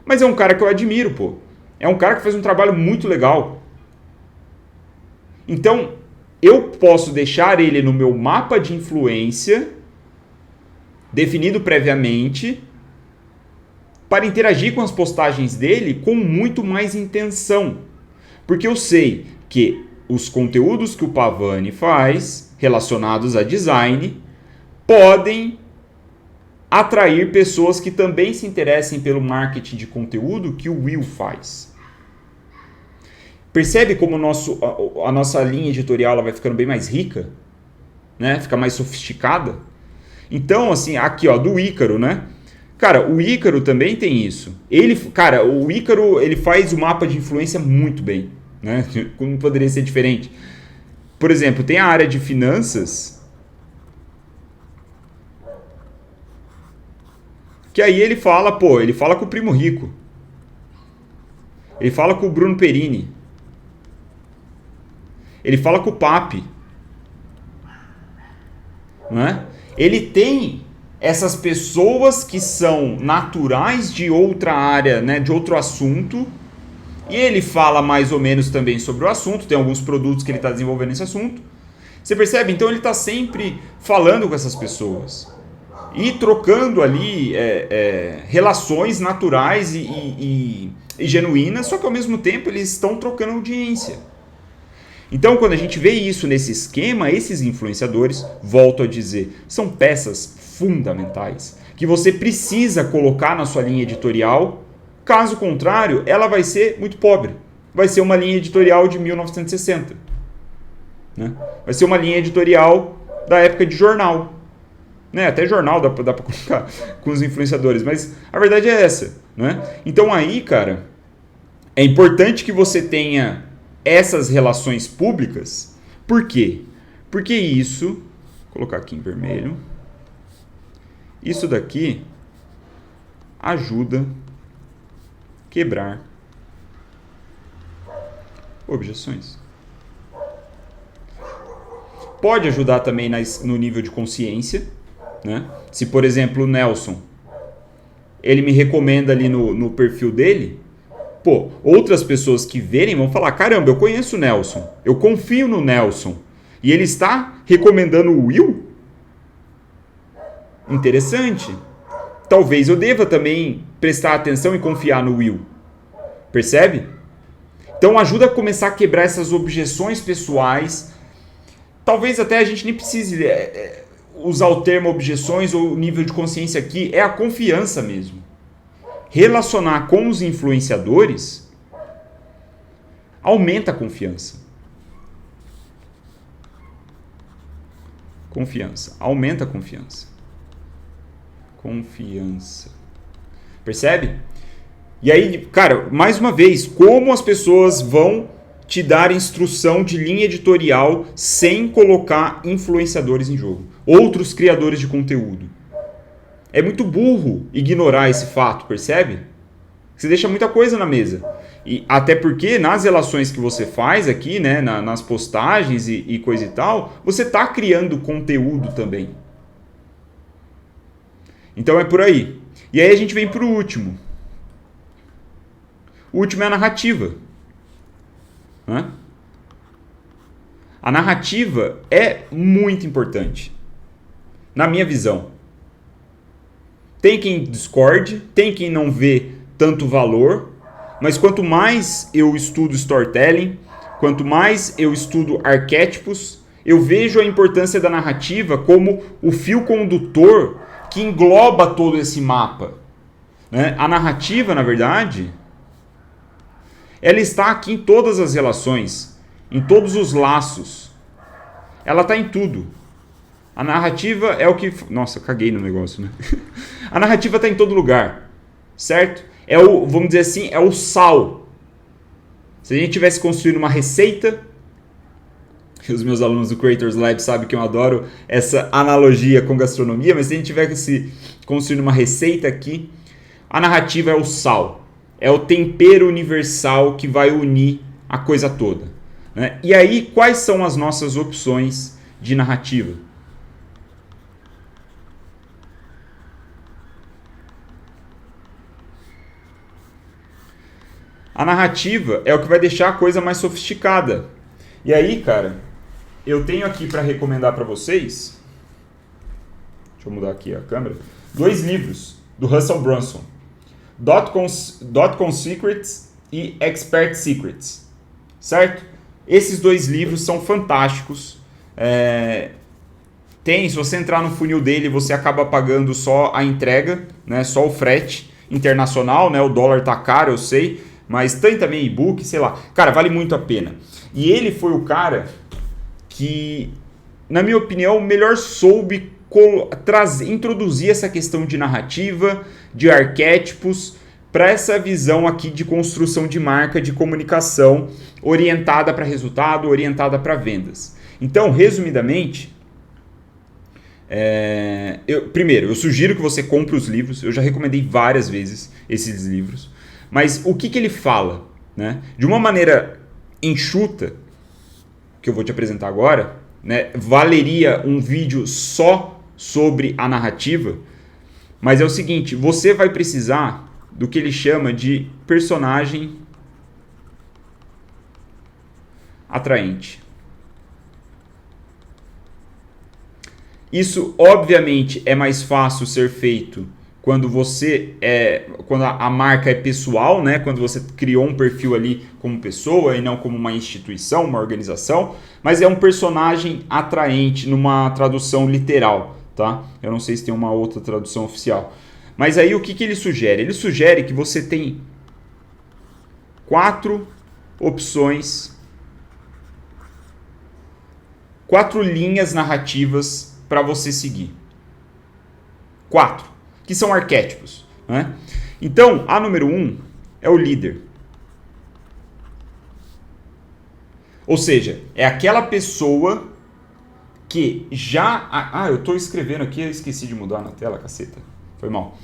Mas é um cara que eu admiro, pô. É um cara que faz um trabalho muito legal. Então, eu posso deixar ele no meu mapa de influência, definido previamente, para interagir com as postagens dele com muito mais intenção. Porque eu sei que os conteúdos que o Pavani faz, relacionados a design, podem atrair pessoas que também se interessem pelo marketing de conteúdo que o Will faz. Percebe como a nossa linha editorial ela vai ficando bem mais rica? Né? Fica mais sofisticada? Então, assim, aqui ó, do Ícaro, né? Cara, o Ícaro também tem isso. O Ícaro ele faz o mapa de influência muito bem. Né? Como poderia ser diferente? Por exemplo, tem a área de finanças, que aí ele fala com o Primo Rico. Ele fala com o Bruno Perini. Ele fala com o Papi. Não é? Ele tem essas pessoas que são naturais de outra área, né, de outro assunto, e ele fala mais ou menos também sobre o assunto, tem alguns produtos que ele está desenvolvendo nesse assunto. Você percebe? Então ele está sempre falando com essas pessoas. E trocando ali relações naturais e genuínas, só que ao mesmo tempo eles estão trocando audiência. Então, quando a gente vê isso nesse esquema, esses influenciadores, volto a dizer, são peças fundamentais que você precisa colocar na sua linha editorial. Caso contrário, ela vai ser muito pobre. Vai ser uma linha editorial de 1960. Né? Vai ser uma linha editorial da época de jornal. Né? Até jornal dá pra colocar com os influenciadores, mas a verdade é essa. Né? Então aí, cara, é importante que você tenha essas relações públicas. Por quê? Porque isso, vou colocar aqui em vermelho, isso daqui ajuda a quebrar objeções. Pode ajudar também no nível de consciência, né? Se, por exemplo, o Nelson, ele me recomenda ali no perfil dele, pô, outras pessoas que verem vão falar, caramba, eu conheço o Nelson, eu confio no Nelson, e ele está recomendando o Will? Interessante. Talvez eu deva também prestar atenção e confiar no Will. Percebe? Então ajuda a começar a quebrar essas objeções pessoais. Talvez até a gente nem precise usar o termo objeções ou nível de consciência aqui, é a confiança mesmo. Relacionar com os influenciadores aumenta a confiança. Confiança. Aumenta a confiança. Confiança. Percebe? E aí, cara, mais uma vez, como as pessoas vão te dar instrução de linha editorial sem colocar influenciadores em jogo? Outros criadores de conteúdo. É muito burro ignorar esse fato, percebe? Você deixa muita coisa na mesa. E até porque nas relações que você faz aqui, né, nas postagens e coisa e tal, você está criando conteúdo também. Então é por aí. E aí a gente vem para o último. O último é a narrativa. Né? A narrativa é muito importante, na minha visão. Tem quem discorde, tem quem não vê tanto valor, mas quanto mais eu estudo storytelling, quanto mais eu estudo arquétipos, eu vejo a importância da narrativa como o fio condutor que engloba todo esse mapa. Né? A narrativa, na verdade, ela está aqui em todas as relações, em todos os laços. Ela está em tudo. A narrativa é o que... Nossa, caguei no negócio, né? A narrativa está em todo lugar, certo? É o, vamos dizer assim, é o sal. Se a gente tivesse construído uma receita, os meus alunos do Creators Lab sabem que eu adoro essa analogia com gastronomia, mas se a gente tivesse construído uma receita aqui, a narrativa é o sal. É o tempero universal que vai unir a coisa toda. Né? E aí, quais são as nossas opções de narrativa? A narrativa é o que vai deixar a coisa mais sofisticada. E aí, cara, eu tenho aqui para recomendar para vocês, deixa eu mudar aqui a câmera, 2 livros do Russell Brunson. Dot-com Secrets e Expert Secrets, certo? Esses 2 livros são fantásticos. Se você entrar no funil dele, você acaba pagando só a entrega, né? Só o frete internacional, né? O dólar tá caro, eu sei, mas tem também e-book, sei lá. Cara, vale muito a pena. E ele foi o cara que, na minha opinião, melhor soube introduzir essa questão de narrativa, de arquétipos, para essa visão aqui de construção de marca, de comunicação, orientada para resultado, orientada para vendas. Então, resumidamente, primeiro, eu sugiro que você compre os livros, eu já recomendei várias vezes esses livros, mas o que ele fala? Né? De uma maneira enxuta, que eu vou te apresentar agora, né, valeria um vídeo só sobre a narrativa, mas é o seguinte, você vai precisar do que ele chama de personagem atraente. Isso, obviamente, é mais fácil ser feito quando quando a marca é pessoal, né? Quando você criou um perfil ali como pessoa e não como uma instituição, uma organização, mas é um personagem atraente numa tradução literal, tá? Eu não sei se tem uma outra tradução oficial. Mas aí o que ele sugere? Ele sugere que você tem 4 opções, 4 linhas narrativas para você seguir. 4, que são arquétipos. Né? Então, a número 1 é o líder. Ou seja, é aquela pessoa que já... eu estou escrevendo aqui, eu esqueci de mudar na tela, caceta. Foi mal.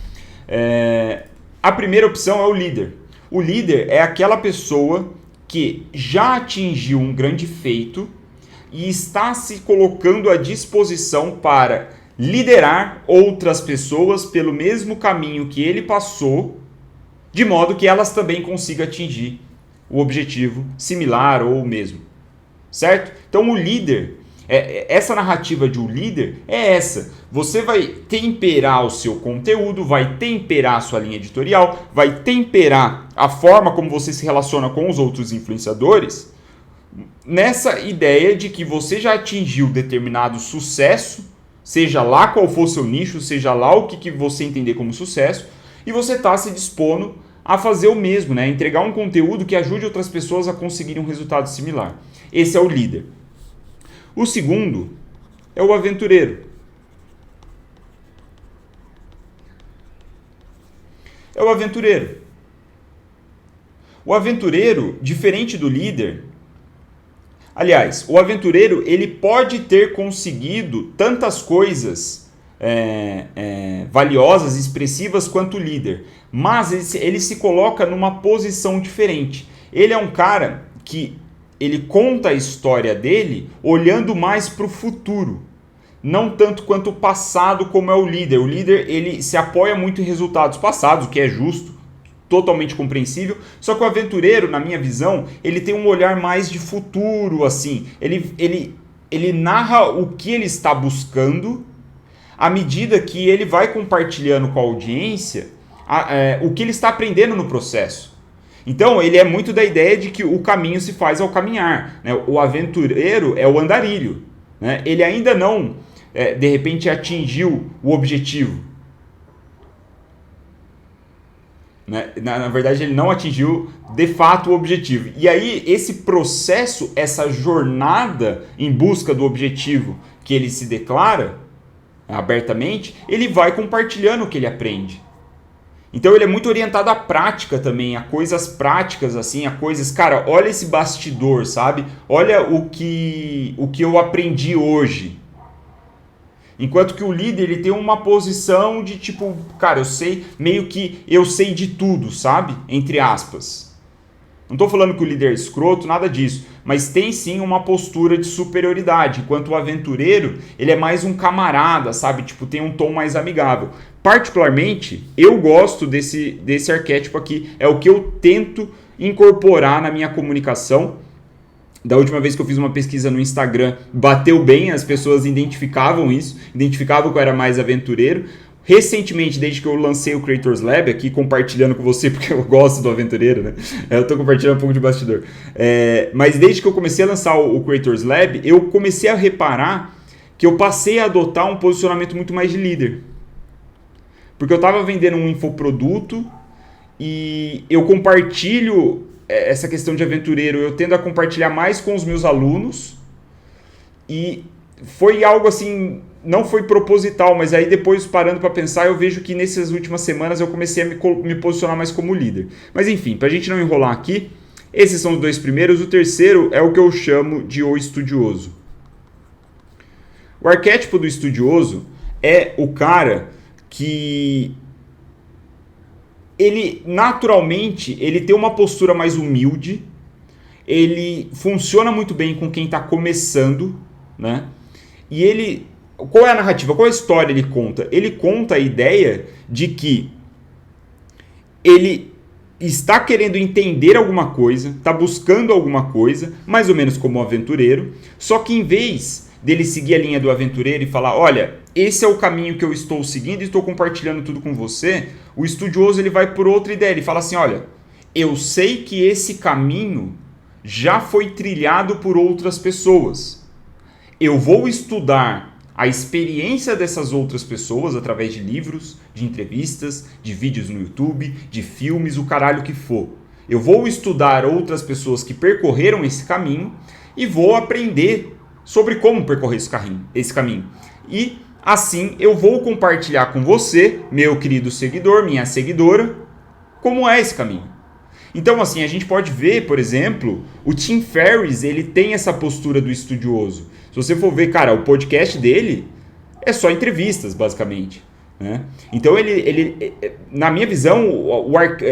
A primeira opção é o líder. O líder é aquela pessoa que já atingiu um grande feito e está se colocando à disposição para liderar outras pessoas pelo mesmo caminho que ele passou, de modo que elas também consigam atingir o objetivo similar ou o mesmo. Certo? Então o líder, essa narrativa de um líder é essa. Você vai temperar o seu conteúdo, vai temperar a sua linha editorial, vai temperar a forma como você se relaciona com os outros influenciadores, nessa ideia de que você já atingiu determinado sucesso, seja lá qual for o seu nicho, seja lá o que você entender como sucesso, e você está se dispondo a fazer o mesmo, né? Entregar um conteúdo que ajude outras pessoas a conseguirem um resultado similar. Esse é o líder. O segundo é o aventureiro. É o aventureiro. O aventureiro, diferente do líder, aliás, o aventureiro ele pode ter conseguido tantas coisas valiosas, expressivas quanto o líder, mas ele se coloca numa posição diferente. Ele é um cara que ele conta a história dele olhando mais para o futuro, não tanto quanto o passado como é o líder. O líder ele se apoia muito em resultados passados, o que é justo, totalmente compreensível, só que o aventureiro, na minha visão, ele tem um olhar mais de futuro, assim, ele narra o que ele está buscando à medida que ele vai compartilhando com a audiência o que ele está aprendendo no processo. Então, ele é muito da ideia de que o caminho se faz ao caminhar, né? O aventureiro é o andarilho, né? Ele ainda não, de repente, atingiu o objetivo. Na verdade, ele não atingiu de fato o objetivo. E aí, esse processo, essa jornada em busca do objetivo que ele se declara abertamente, ele vai compartilhando o que ele aprende. Então ele é muito orientado à prática também, a coisas práticas, assim, a coisas... Cara, olha esse bastidor, sabe? Olha o que eu aprendi hoje. Enquanto que o líder, ele tem uma posição de tipo, cara, eu sei, meio que eu sei de tudo, sabe? Entre aspas. Não estou falando que o líder é escroto, nada disso. Mas tem sim uma postura de superioridade. Enquanto o aventureiro, ele é mais um camarada, sabe? Tipo, tem um tom mais amigável. Particularmente, eu gosto desse arquétipo aqui. É o que eu tento incorporar na minha comunicação. Da última vez que eu fiz uma pesquisa no Instagram, bateu bem, as pessoas identificavam isso, identificavam que eu era mais aventureiro. Recentemente, desde que eu lancei o Creators Lab, aqui compartilhando com você, porque eu gosto do aventureiro, né? Eu estou compartilhando um pouco de bastidor. Mas desde que eu comecei a lançar o Creators Lab, eu comecei a reparar que eu passei a adotar um posicionamento muito mais de líder. Porque eu estava vendendo um infoproduto e eu compartilho essa questão de aventureiro, eu tendo a compartilhar mais com os meus alunos e foi algo assim, não foi proposital, mas aí depois parando para pensar, eu vejo que nessas últimas semanas eu comecei a me posicionar mais como líder. Mas enfim, para a gente não enrolar aqui, esses são os dois primeiros, o terceiro é o que eu chamo de o estudioso. O arquétipo do estudioso é o cara que ele naturalmente ele tem uma postura mais humilde, ele funciona muito bem com quem está começando, né? E ele, qual é a narrativa, qual é a história ele conta? Ele conta a ideia de que ele está querendo entender alguma coisa, está buscando alguma coisa, mais ou menos como um aventureiro, só que em vez dele seguir a linha do aventureiro e falar, olha, esse é o caminho que eu estou seguindo e estou compartilhando tudo com você, o estudioso ele vai por outra ideia, ele fala assim, olha, eu sei que esse caminho já foi trilhado por outras pessoas. Eu vou estudar a experiência dessas outras pessoas através de livros, de entrevistas, de vídeos no YouTube, de filmes, o caralho que for. Eu vou estudar outras pessoas que percorreram esse caminho e vou aprender sobre como percorrer esse caminho. E assim eu vou compartilhar com você, meu querido seguidor, minha seguidora, como é esse caminho. Então assim, a gente pode ver, por exemplo, o Tim Ferriss, ele tem essa postura do estudioso. Se você for ver, cara, o podcast dele é só entrevistas, basicamente. né? Então, na minha visão,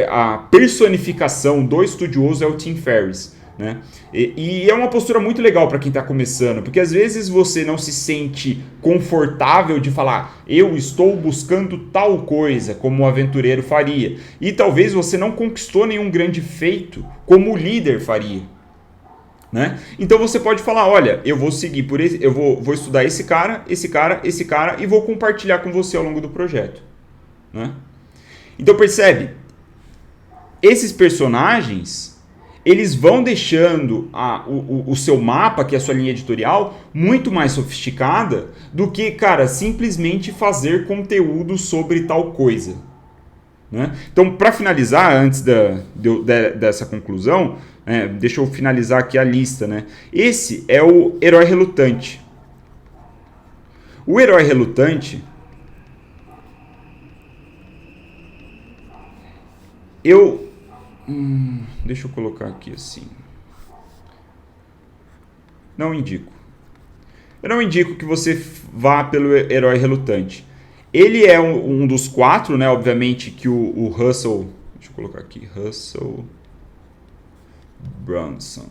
a personificação do estudioso é o Tim Ferriss, né? E é uma postura muito legal para quem está começando, porque às vezes você não se sente confortável de falar, eu estou buscando tal coisa, como o aventureiro faria. E talvez você não conquistou nenhum grande feito, como o líder faria. Né? Então você pode falar, olha, eu vou seguir por esse, eu vou estudar esse cara e vou compartilhar com você ao longo do projeto, né? Então percebe, esses personagens, eles vão deixando o seu mapa, que é a sua linha editorial, muito mais sofisticada do que, cara, simplesmente fazer conteúdo sobre tal coisa, né? Então, para finalizar, antes dessa conclusão, deixa eu finalizar aqui a lista, né? Esse é o Herói Relutante. O Herói Relutante, deixa eu colocar aqui assim. Não indico. Eu não indico que você vá pelo Herói Relutante. Ele é um dos 4, né? Obviamente que o Russell... Deixa eu colocar aqui. Russell Brunson.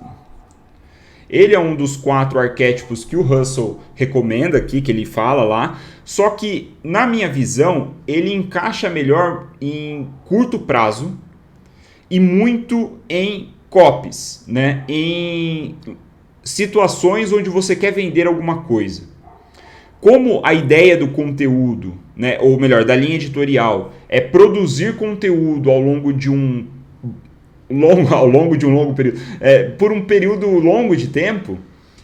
Ele é um dos 4 arquétipos que o Russell recomenda aqui, que ele fala lá. Só que, na minha visão, ele encaixa melhor em curto prazo e muito em copies, né? Em situações onde você quer vender alguma coisa. Como a ideia do conteúdo, né, ou melhor, da linha editorial, é produzir conteúdo ao longo de um longo período, por um período longo de tempo,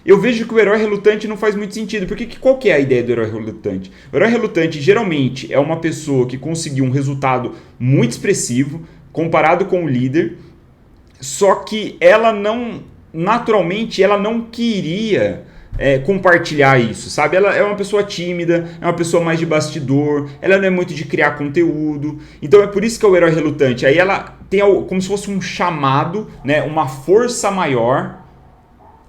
eu vejo que o herói relutante não faz muito sentido. Porque qual que é a ideia do herói relutante? O herói relutante geralmente é uma pessoa que conseguiu um resultado muito expressivo comparado com o líder, só que ela não, naturalmente, ela não queria compartilhar isso, sabe? Ela é uma pessoa tímida, é uma pessoa mais de bastidor, ela não é muito de criar conteúdo, então é por isso que é o herói relutante. Aí ela tem como se fosse um chamado, né? Uma força maior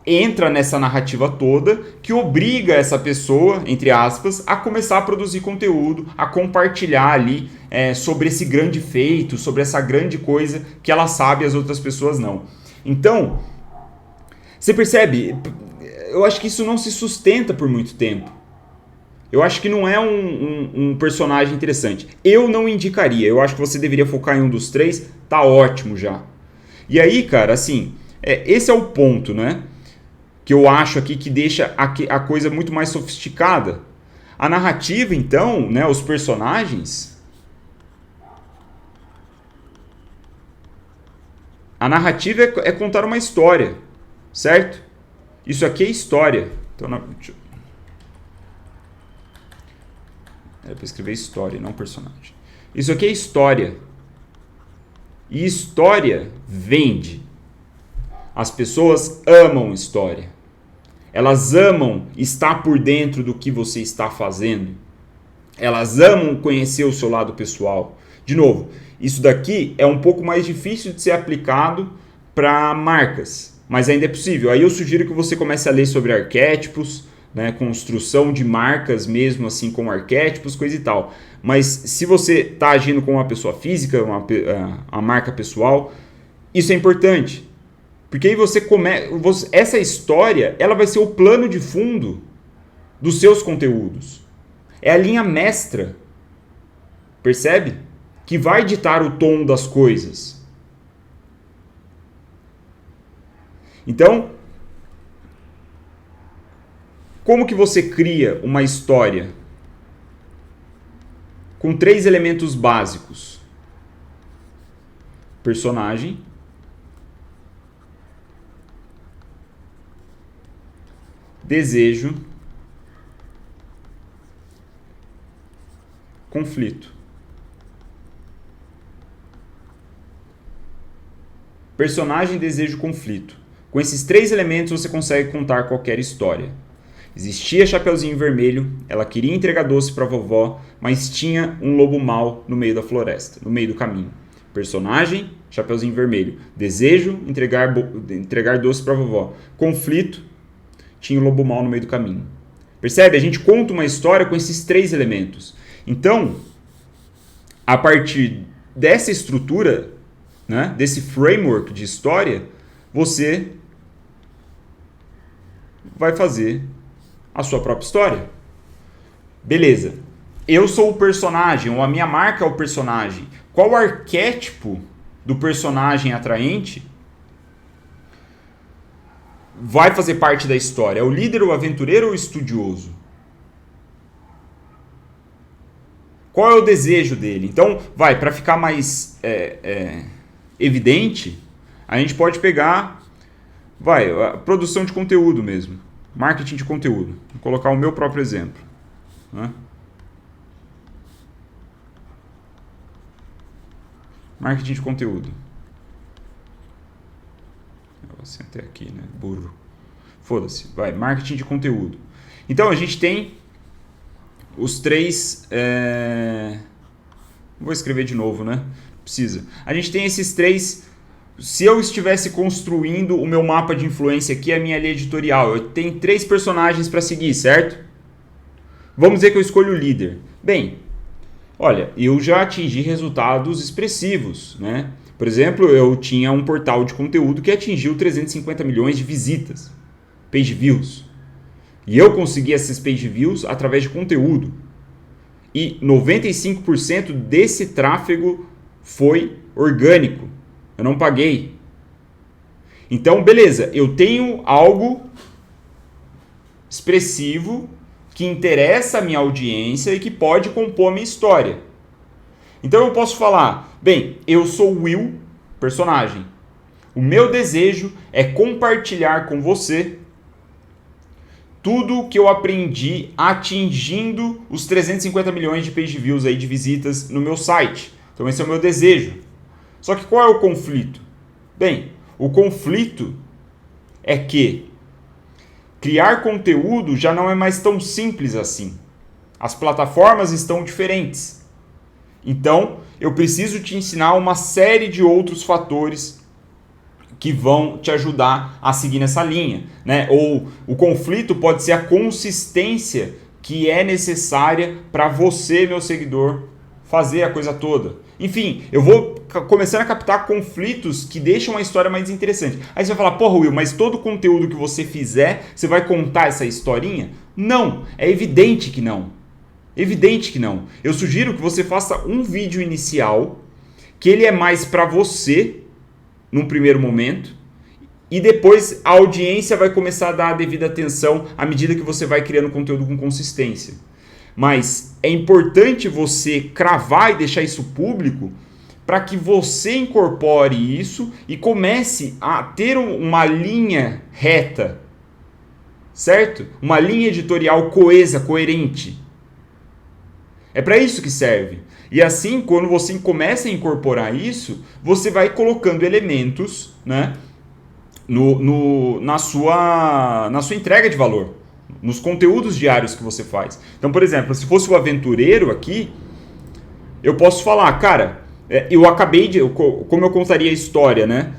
entra nessa narrativa toda que obriga essa pessoa, entre aspas, a começar a produzir conteúdo, a compartilhar ali sobre esse grande feito, sobre essa grande coisa que ela sabe e as outras pessoas não. Então, você percebe? Eu acho que isso não se sustenta por muito tempo. Eu acho que não é um personagem interessante. Eu não indicaria. Eu acho que você deveria focar em um dos 3. Tá ótimo já. E aí, cara, assim, esse é o ponto, né? Que eu acho aqui que deixa a coisa muito mais sofisticada. A narrativa, então, né? Os personagens. A narrativa é contar uma história, certo? Isso aqui é história. Então, é para escrever história, não personagem. Isso aqui é história. E história vende. As pessoas amam história. Elas amam estar por dentro do que você está fazendo. Elas amam conhecer o seu lado pessoal. De novo, isso daqui é um pouco mais difícil de ser aplicado para marcas. Mas ainda é possível. Aí eu sugiro que você comece a ler sobre arquétipos, né, construção de marcas mesmo assim com arquétipos, coisa e tal. Mas se você está agindo como uma pessoa física, uma marca pessoal, isso é importante. Porque aí essa história ela vai ser o plano de fundo dos seus conteúdos. É a linha mestra, percebe? Que vai ditar o tom das coisas. Então, como que você cria uma história com 3 elementos básicos? Personagem, desejo, conflito. Personagem, desejo, conflito. Com esses 3 elementos você consegue contar qualquer história. Existia Chapeuzinho Vermelho, ela queria entregar doce para a vovó, mas tinha um lobo mau no meio da floresta, no meio do caminho. Personagem, Chapeuzinho Vermelho. Desejo, entregar doce para a vovó. Conflito, tinha um lobo mau no meio do caminho. Percebe? A gente conta uma história com esses 3 elementos. Então, a partir dessa estrutura, né, desse framework de história, você vai fazer a sua própria história. Beleza. Eu sou o personagem, ou a minha marca é o personagem. Qual o arquétipo do personagem atraente vai fazer parte da história? É o líder, o aventureiro ou o estudioso? Qual é o desejo dele? Então, para ficar mais evidente, a gente pode pegar a produção de conteúdo mesmo. Marketing de conteúdo. Vou colocar o meu próprio exemplo. Né? Marketing de conteúdo. Eu sentei aqui, né? Burro. Foda-se. Marketing de conteúdo. Então, a gente tem os três... Vou escrever de novo, né? Precisa. A gente tem esses três... Se eu estivesse construindo o meu mapa de influência aqui, a minha linha editorial, eu tenho 3 personagens para seguir, certo? Vamos dizer que eu escolho o líder. Bem, olha, eu já atingi resultados expressivos, né? Por exemplo, eu tinha um portal de conteúdo que atingiu 350 milhões de visitas, page views. E eu consegui esses page views através de conteúdo. E 95% desse tráfego foi orgânico. Eu não paguei. Então, beleza, eu tenho algo expressivo que interessa a minha audiência e que pode compor a minha história. Então eu posso falar, bem, eu sou o Will, personagem. O meu desejo é compartilhar com você tudo que eu aprendi atingindo os 350 milhões de page views aí de visitas no meu site. Então esse é o meu desejo. Só que qual é o conflito? Bem, o conflito é que criar conteúdo já não é mais tão simples assim. As plataformas estão diferentes. Então, eu preciso te ensinar uma série de outros fatores que vão te ajudar a seguir nessa linha, né? Ou o conflito pode ser a consistência que é necessária para você, meu seguidor, fazer a coisa toda. Enfim, eu vou começando a captar conflitos que deixam a história mais interessante. Aí você vai falar, porra, Will, mas todo conteúdo que você fizer, você vai contar essa historinha? Não, é evidente que não. Evidente que não. Eu sugiro que você faça um vídeo inicial, que ele é mais para você, num primeiro momento, e depois a audiência vai começar a dar a devida atenção à medida que você vai criando conteúdo com consistência. Mas é importante você cravar e deixar isso público para que você incorpore isso e comece a ter uma linha reta, certo? Uma linha editorial coesa, coerente. É para isso que serve. E assim, quando você começa a incorporar isso, você vai colocando elementos, né, na sua entrega de valor, nos conteúdos diários que você faz. Então, por exemplo, se fosse o aventureiro aqui, eu posso falar, cara, eu acabei de... Como eu contaria a história, né?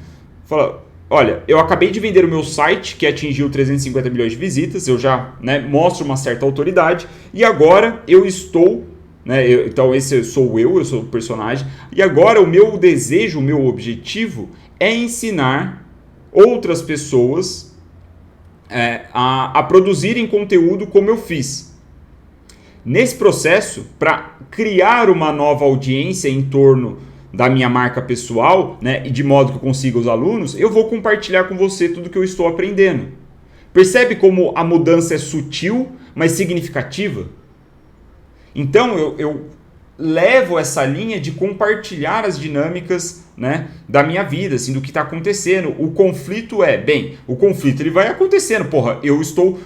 Fala, olha, eu acabei de vender o meu site, que atingiu 350 milhões de visitas, eu já, né, mostro uma certa autoridade, e agora eu estou... Né, então esse sou eu sou o personagem, e agora o meu desejo, o meu objetivo é ensinar outras pessoas a produzirem conteúdo como eu fiz. Nesse processo, para criar uma nova audiência em torno da minha marca pessoal, né, e de modo que eu consiga os alunos, eu vou compartilhar com você tudo que eu estou aprendendo. Percebe como a mudança é sutil, mas significativa? Então eu levo essa linha de compartilhar as dinâmicas, né, da minha vida, assim, do que está acontecendo. O conflito o conflito ele vai acontecendo. Porra,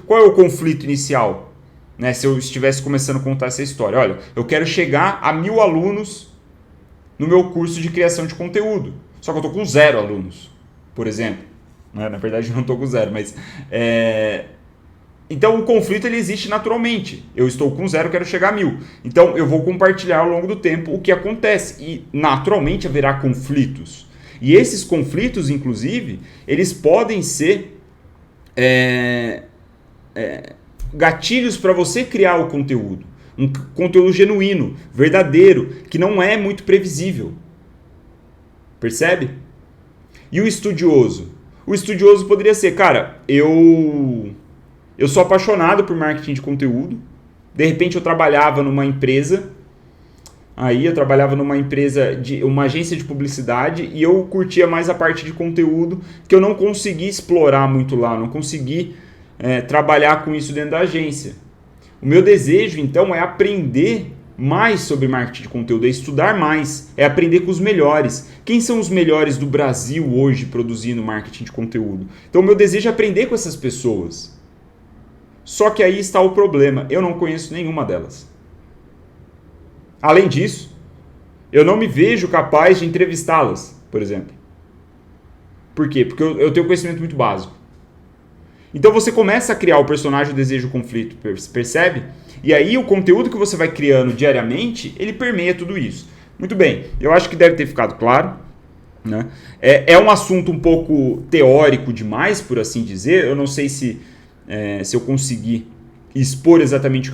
qual é o conflito inicial? Né, se eu estivesse começando a contar essa história. Olha, eu quero chegar a 1000 alunos no meu curso de criação de conteúdo. Só que eu estou com 0 alunos, por exemplo. Na verdade, eu não estou com 0, mas... Então o conflito ele existe naturalmente. Eu estou com 0, quero chegar a 1000. Então eu vou compartilhar ao longo do tempo o que acontece. E naturalmente haverá conflitos. E esses conflitos, inclusive, eles podem ser gatilhos para você criar o conteúdo. Um conteúdo genuíno, verdadeiro, que não é muito previsível. Percebe? E o estudioso? O estudioso poderia ser, cara, eu sou apaixonado por marketing de conteúdo. De repente eu trabalhava numa empresa, de uma agência de publicidade, e eu curtia mais a parte de conteúdo, que eu não consegui explorar muito lá, não consegui trabalhar com isso dentro da agência. O meu desejo, então, é aprender mais sobre marketing de conteúdo, é estudar mais, é aprender com os melhores. Quem são os melhores do Brasil hoje produzindo marketing de conteúdo? Então, o meu desejo é aprender com essas pessoas. Só que aí está o problema, eu não conheço nenhuma delas. Além disso, eu não me vejo capaz de entrevistá-las, por exemplo. Por quê? Porque eu tenho conhecimento muito básico. Então você começa a criar o personagem, o desejo, o conflito, percebe? E aí o conteúdo que você vai criando diariamente, ele permeia tudo isso. Muito bem, eu acho que deve ter ficado claro. Né? É um assunto um pouco teórico demais, por assim dizer. Eu não sei se eu conseguir expor exatamente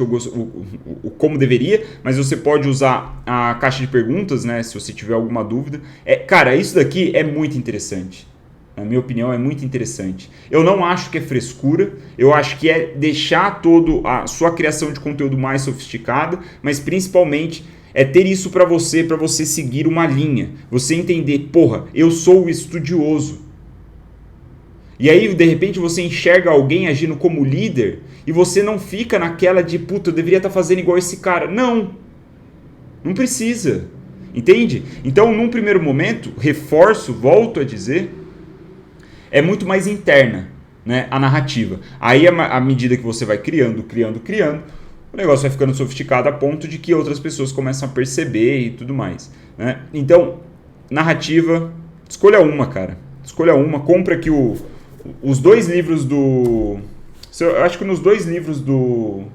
como deveria, mas você pode usar a caixa de perguntas, né, se você tiver alguma dúvida. Cara, isso daqui é muito interessante. Na minha opinião, é muito interessante. Eu não acho que é frescura, eu acho que é deixar toda a sua criação de conteúdo mais sofisticada, mas principalmente é ter isso para você seguir uma linha. Você entender, porra, eu sou o estudioso. E aí, de repente, você enxerga alguém agindo como líder e você não fica naquela de, puta, eu deveria estar fazendo igual esse cara. Não precisa. Entende? Então, num primeiro momento, volto a dizer, é muito mais interna, né, a narrativa. Aí, à medida que você vai criando, o negócio vai ficando sofisticado a ponto de que outras pessoas começam a perceber e tudo mais. Né? Então, narrativa, escolha uma, cara. Escolha uma, compra aqui os 2 livros do... Eu acho que nos 2 livros do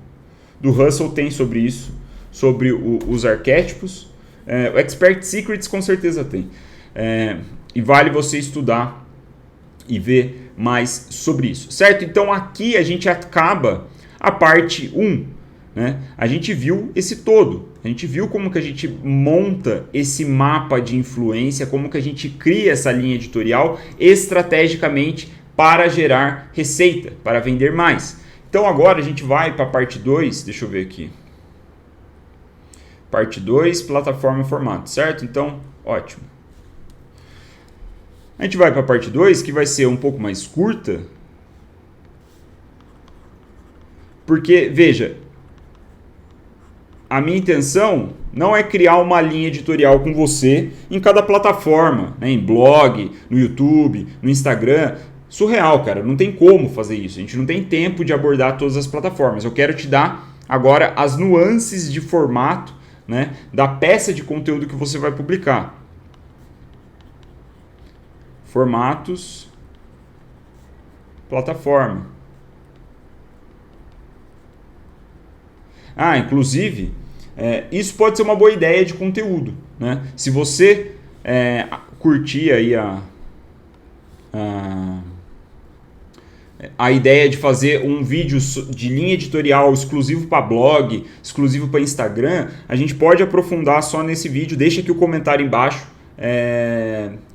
Russell tem sobre isso, sobre os arquétipos. O Expert Secrets com certeza tem. E vale você estudar e ver mais sobre isso, certo? Então aqui a gente acaba a parte 1, né? A gente viu esse todo, a gente viu como que a gente monta esse mapa de influência, como que a gente cria essa linha editorial estrategicamente para gerar receita, para vender mais. Então agora a gente vai para a parte 2, deixa eu ver aqui. Parte 2, plataforma e formato, certo? Então, ótimo. A gente vai para a parte 2, que vai ser um pouco mais curta. Porque, veja, a minha intenção não é criar uma linha editorial com você em cada plataforma, né? Em blog, no YouTube, no Instagram. Surreal, cara. Não tem como fazer isso. A gente não tem tempo de abordar todas as plataformas. Eu quero te dar agora as nuances de formato, né, da peça de conteúdo que você vai publicar. Formatos, plataforma. Inclusive, isso pode ser uma boa ideia de conteúdo, né? Se você curtir aí a ideia de fazer um vídeo de linha editorial exclusivo para blog, exclusivo para Instagram, a gente pode aprofundar só nesse vídeo. Deixa aqui o comentário embaixo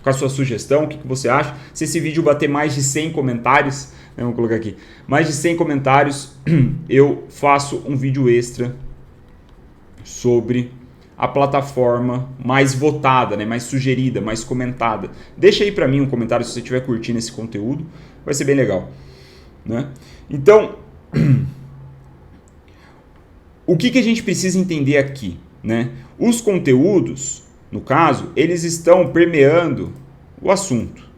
com a sua sugestão, o que você acha. Se esse vídeo bater mais de 100 comentários, vamos colocar aqui, mais de 100 comentários, eu faço um vídeo extra sobre a plataforma mais votada, né, mais sugerida, mais comentada. Deixa aí para mim um comentário se você estiver curtindo esse conteúdo, vai ser bem legal. Né? Então, o que a gente precisa entender aqui? Né? Os conteúdos, no caso, eles estão permeando o assunto,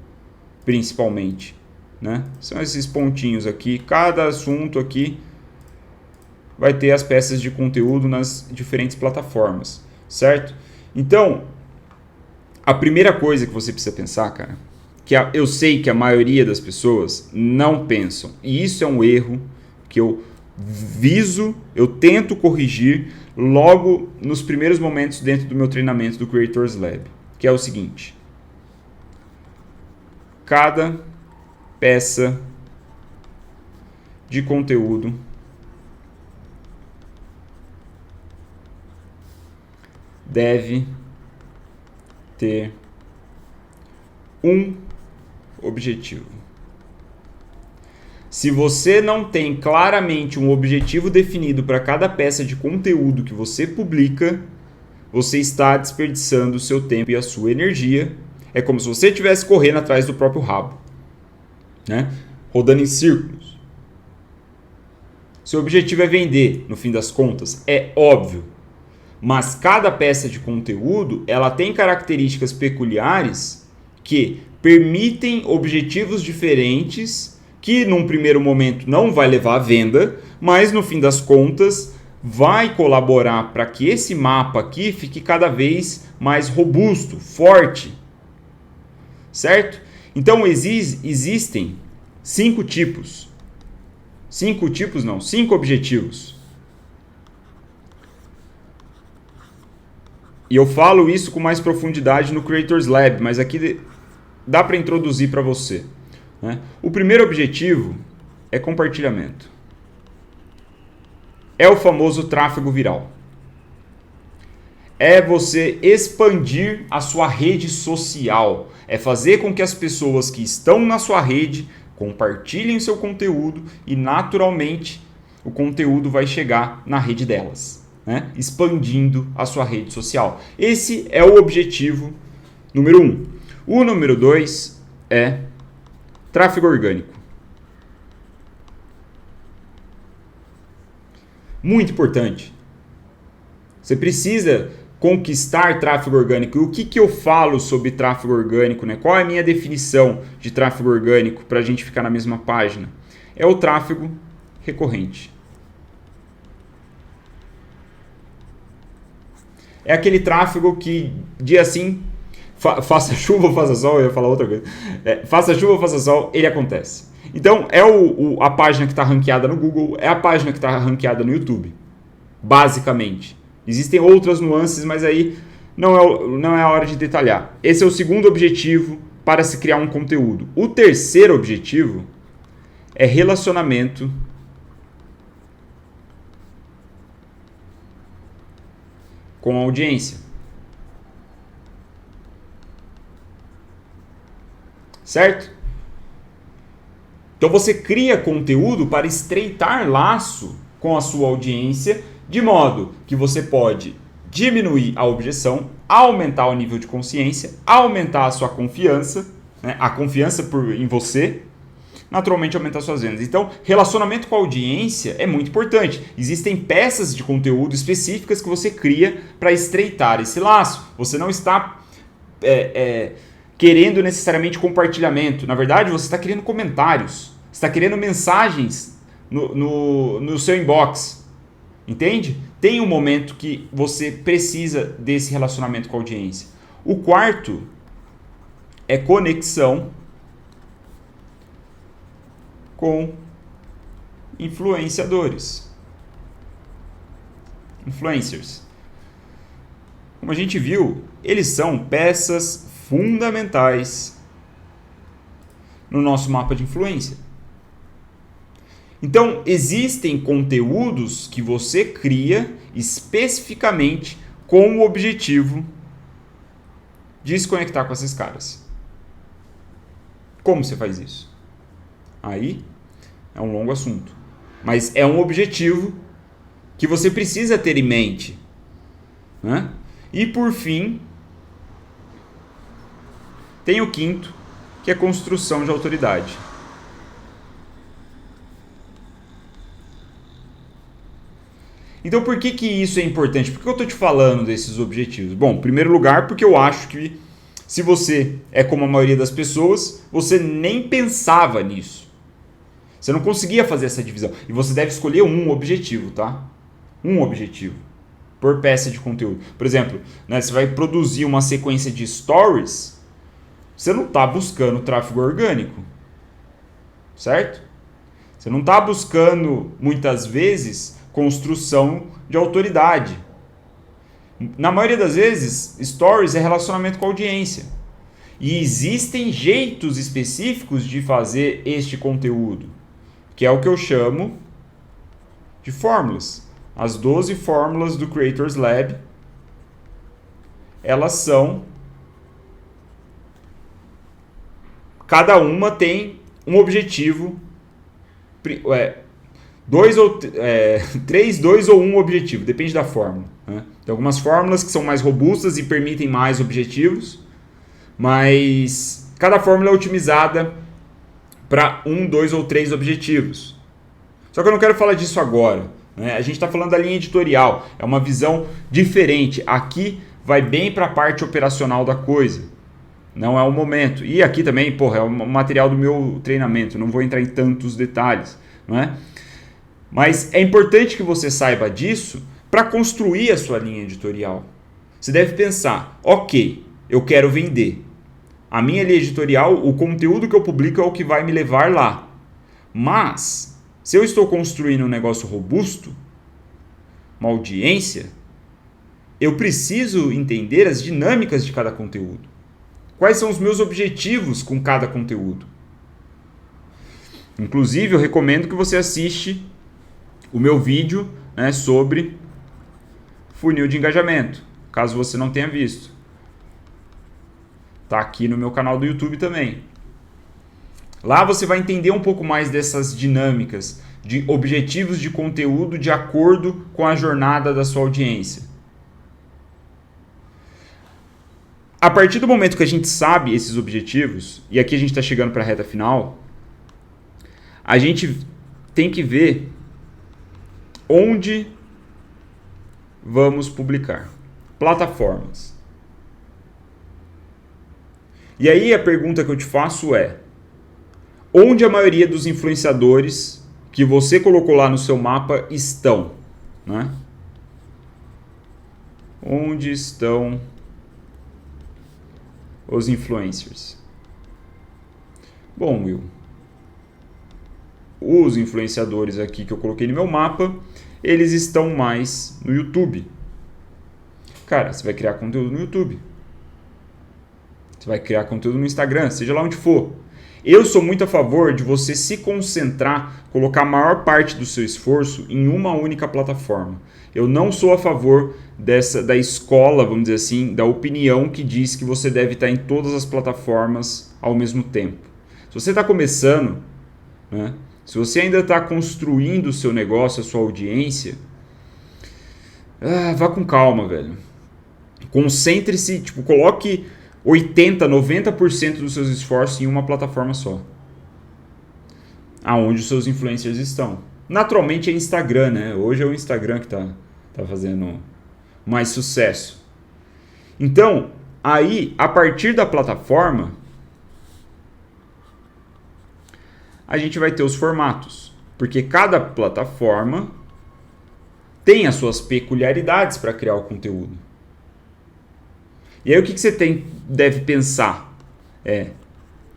principalmente. Né? São esses pontinhos aqui, cada assunto aqui vai ter as peças de conteúdo nas diferentes plataformas, certo? Então, a primeira coisa que você precisa pensar, cara, que eu sei que a maioria das pessoas não pensam, e isso é um erro que eu tento corrigir logo nos primeiros momentos dentro do meu treinamento do Creators Lab, que é o seguinte: cada peça de conteúdo deve ter um objetivo. Se você não tem claramente um objetivo definido para cada peça de conteúdo que você publica, você está desperdiçando o seu tempo e a sua energia. É como se você estivesse correndo atrás do próprio rabo, né? Rodando em círculos. Seu objetivo é vender, no fim das contas, é óbvio. Mas cada peça de conteúdo, ela tem características peculiares que permitem objetivos diferentes, que num primeiro momento não vai levar à venda, mas no fim das contas vai colaborar para que esse mapa aqui fique cada vez mais robusto, forte. Certo? Então existem 5 tipos. 5 objetivos. E eu falo isso com mais profundidade no Creators Lab, mas aqui dá para introduzir para você, né? O primeiro objetivo é compartilhamento. É o famoso tráfego viral. É você expandir a sua rede social. É fazer com que as pessoas que estão na sua rede compartilhem seu conteúdo e naturalmente o conteúdo vai chegar na rede delas, né? Expandindo a sua rede social. Esse é o objetivo número 1. O número 2 é tráfego orgânico. Muito importante. Você precisa conquistar tráfego orgânico. E o que eu falo sobre tráfego orgânico, né? Qual é a minha definição de tráfego orgânico para a gente ficar na mesma página? É o tráfego recorrente. É aquele tráfego que dia sim, faça chuva ou faça sol, eu ia falar outra coisa. Faça chuva ou faça sol, ele acontece. Então, é a página que está ranqueada no Google, é a página que está ranqueada no YouTube. Basicamente. Existem outras nuances, mas aí não é a hora de detalhar. Esse é o segundo objetivo para se criar um conteúdo. O terceiro objetivo é relacionamento com a audiência. Certo? Então você cria conteúdo para estreitar laço com a sua audiência, de modo que você pode diminuir a objeção, aumentar o nível de consciência, aumentar a sua confiança, né? A confiança em você, naturalmente aumentar suas vendas. Então, relacionamento com a audiência é muito importante. Existem peças de conteúdo específicas que você cria para estreitar esse laço. Você não está querendo necessariamente compartilhamento. Na verdade, você está querendo comentários. Você está querendo mensagens no seu inbox. Entende? Tem um momento que você precisa desse relacionamento com a audiência. O quarto é conexão com influenciadores. Influencers. Como a gente viu, eles são peças fundamentais no nosso mapa de influência. Então, existem conteúdos que você cria especificamente com o objetivo de se conectar com esses caras. Como você faz isso? Aí é um longo assunto. Mas é um objetivo que você precisa ter em mente, né? E por fim, tem o quinto, que é construção de autoridade. Então, por que isso é importante? Por que eu estou te falando desses objetivos? Bom, em primeiro lugar, porque eu acho que se você é como a maioria das pessoas, você nem pensava nisso. Você não conseguia fazer essa divisão. E você deve escolher um objetivo, tá? Um objetivo por peça de conteúdo. Por exemplo, né, você vai produzir uma sequência de stories, você não está buscando tráfego orgânico, certo? Você não está buscando, muitas vezes, construção de autoridade. Na maioria das vezes, stories é relacionamento com a audiência. E existem jeitos específicos de fazer este conteúdo, que é o que eu chamo de fórmulas. As 12 fórmulas do Creators Lab, elas são... Cada uma tem um objetivo, 3, 2 ou 1 objetivo, depende da fórmula, né? Tem algumas fórmulas que são mais robustas e permitem mais objetivos, mas cada fórmula é otimizada para 1, 2 ou 3 objetivos. Só que eu não quero falar disso agora, né? A gente está falando da linha editorial, é uma visão diferente. Aqui vai bem para a parte operacional da coisa, não é o momento. E aqui também, é o material do meu treinamento, não vou entrar em tantos detalhes, não é? Mas é importante que você saiba disso para construir a sua linha editorial. Você deve pensar, ok, eu quero vender. A minha linha editorial, o conteúdo que eu publico é o que vai me levar lá. Mas, se eu estou construindo um negócio robusto, uma audiência, eu preciso entender as dinâmicas de cada conteúdo. Quais são os meus objetivos com cada conteúdo? Inclusive, eu recomendo que você assista o meu vídeo, né, sobre funil de engajamento, caso você não tenha visto. Está aqui no meu canal do YouTube também. Lá você vai entender um pouco mais dessas dinâmicas de objetivos de conteúdo de acordo com a jornada da sua audiência. A partir do momento que a gente sabe esses objetivos, e aqui a gente está chegando para a reta final, a gente tem que ver onde vamos publicar. Plataformas. E aí a pergunta que eu te faço é: onde a maioria dos influenciadores que você colocou lá no seu mapa estão? Né? Onde estão os influencers? Bom, Will, os influenciadores aqui que eu coloquei no meu mapa, eles estão mais no YouTube. Cara, você vai criar conteúdo no YouTube. Você vai criar conteúdo no Instagram, seja lá onde for. Eu sou muito a favor de você se concentrar, colocar a maior parte do seu esforço em uma única plataforma. Eu não sou a favor da escola, vamos dizer assim, da opinião que diz que você deve estar em todas as plataformas ao mesmo tempo. Se você está começando, né, se você ainda está construindo o seu negócio, a sua audiência, vá com calma, velho. Concentre-se, coloque 80%, 90% dos seus esforços em uma plataforma só. Aonde os seus influencers estão. Naturalmente é Instagram, né? Hoje é o Instagram que tá fazendo mais sucesso. Então, aí, a partir da plataforma, a gente vai ter os formatos. Porque cada plataforma tem as suas peculiaridades para criar o conteúdo. E aí o que você deve pensar?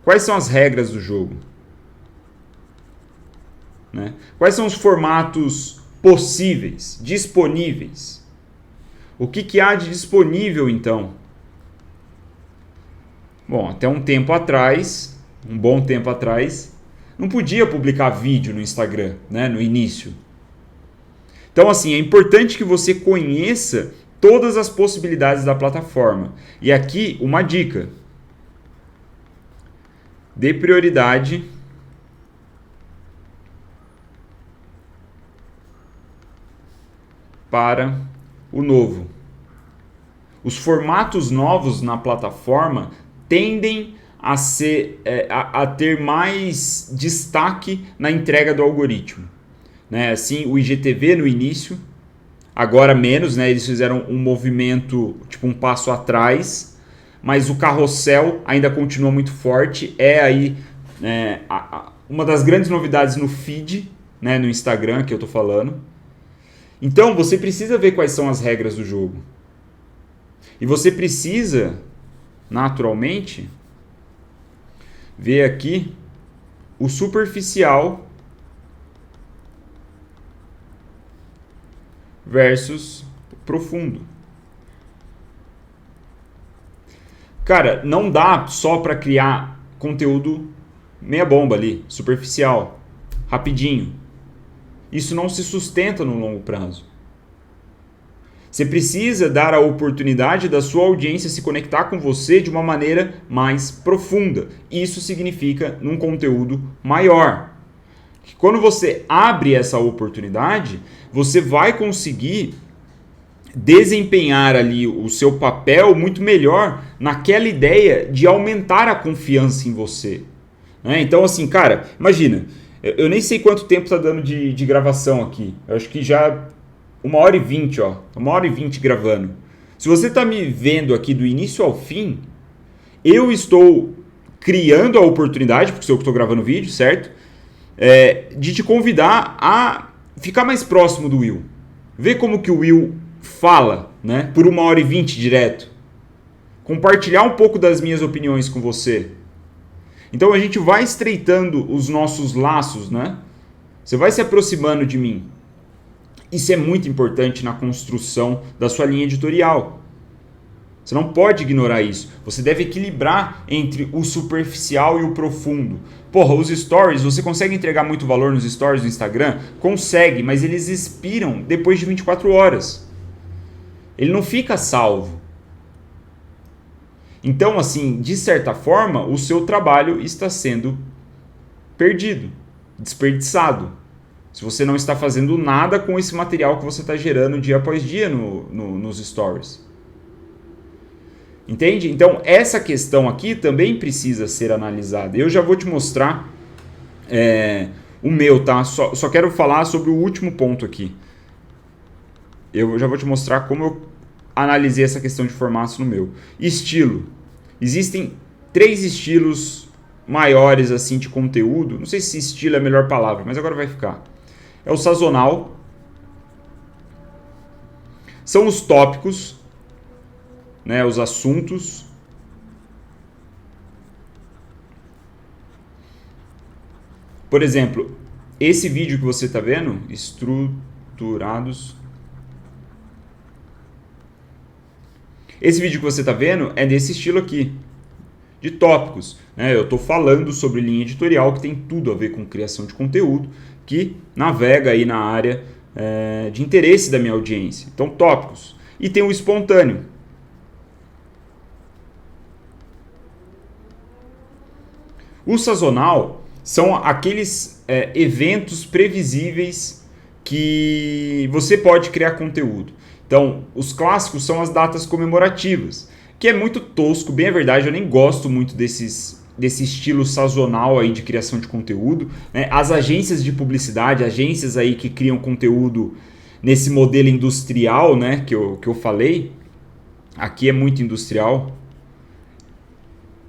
Quais são as regras do jogo? Né? Quais são os formatos possíveis, disponíveis? O que há de disponível então? Bom, até um bom tempo atrás, não podia publicar vídeo no Instagram, né, no início. Então, assim, é importante que você conheça todas as possibilidades da plataforma. E aqui, uma dica. Dê prioridade para o novo. Os formatos novos na plataforma tendem a ter mais destaque na entrega do algoritmo. Né? Assim, o IGTV no início, agora menos, né? Eles fizeram um movimento, um passo atrás, mas o carrossel ainda continua muito forte. É aí uma das grandes novidades no feed, né? No Instagram que eu tô falando. Então você precisa ver quais são as regras do jogo. E você precisa, naturalmente, ver aqui o superficial versus profundo. Cara, não dá só para criar conteúdo meia bomba ali, superficial, rapidinho. Isso não se sustenta no longo prazo. Você precisa dar a oportunidade da sua audiência se conectar com você de uma maneira mais profunda. Isso significa num conteúdo maior. Quando você abre essa oportunidade, você vai conseguir desempenhar ali o seu papel muito melhor naquela ideia de aumentar a confiança em você. Né? Então, assim, cara, imagina, eu nem sei quanto tempo tá dando de gravação aqui. Eu acho que já 1h20, ó. 1h20 gravando. Se você tá me vendo aqui do início ao fim, eu estou criando a oportunidade, porque sou eu que estou gravando o vídeo, certo? De te convidar a ficar mais próximo do Will. Ver como que o Will fala, né? Por 1h20 direto. Compartilhar um pouco das minhas opiniões com você. Então a gente vai estreitando os nossos laços, né? Você vai se aproximando de mim. Isso é muito importante na construção da sua linha editorial. Você não pode ignorar isso. Você deve equilibrar entre o superficial e o profundo. Porra, os stories, você consegue entregar muito valor nos stories do Instagram? Consegue, mas eles expiram depois de 24 horas. Ele não fica salvo. Então, assim, de certa forma, o seu trabalho está sendo perdido, desperdiçado. Se você não está fazendo nada com esse material que você está gerando dia após dia nos stories. Entende? Então, essa questão aqui também precisa ser analisada. Eu já vou te mostrar o meu, tá? Só quero falar sobre o último ponto aqui. Eu já vou te mostrar como eu analisei essa questão de formatos no meu. Estilo. Existem 3 estilos maiores assim de conteúdo. Não sei se estilo é a melhor palavra, mas agora vai ficar. É o sazonal. São os tópicos, né, os assuntos. Por exemplo, esse vídeo que você está vendo, estruturados. Esse vídeo que você está vendo é desse estilo aqui, de tópicos. Né? Eu estou falando sobre linha editorial, que tem tudo a ver com criação de conteúdo, que navega aí na área de interesse da minha audiência. Então, tópicos. E tem o espontâneo. O sazonal são aqueles eventos previsíveis que você pode criar conteúdo. Então, os clássicos são as datas comemorativas, que é muito tosco, bem a verdade, eu nem gosto muito desse estilo sazonal aí de criação de conteúdo. Né? As agências de publicidade, agências aí que criam conteúdo nesse modelo industrial, né, que eu falei, aqui é muito industrial,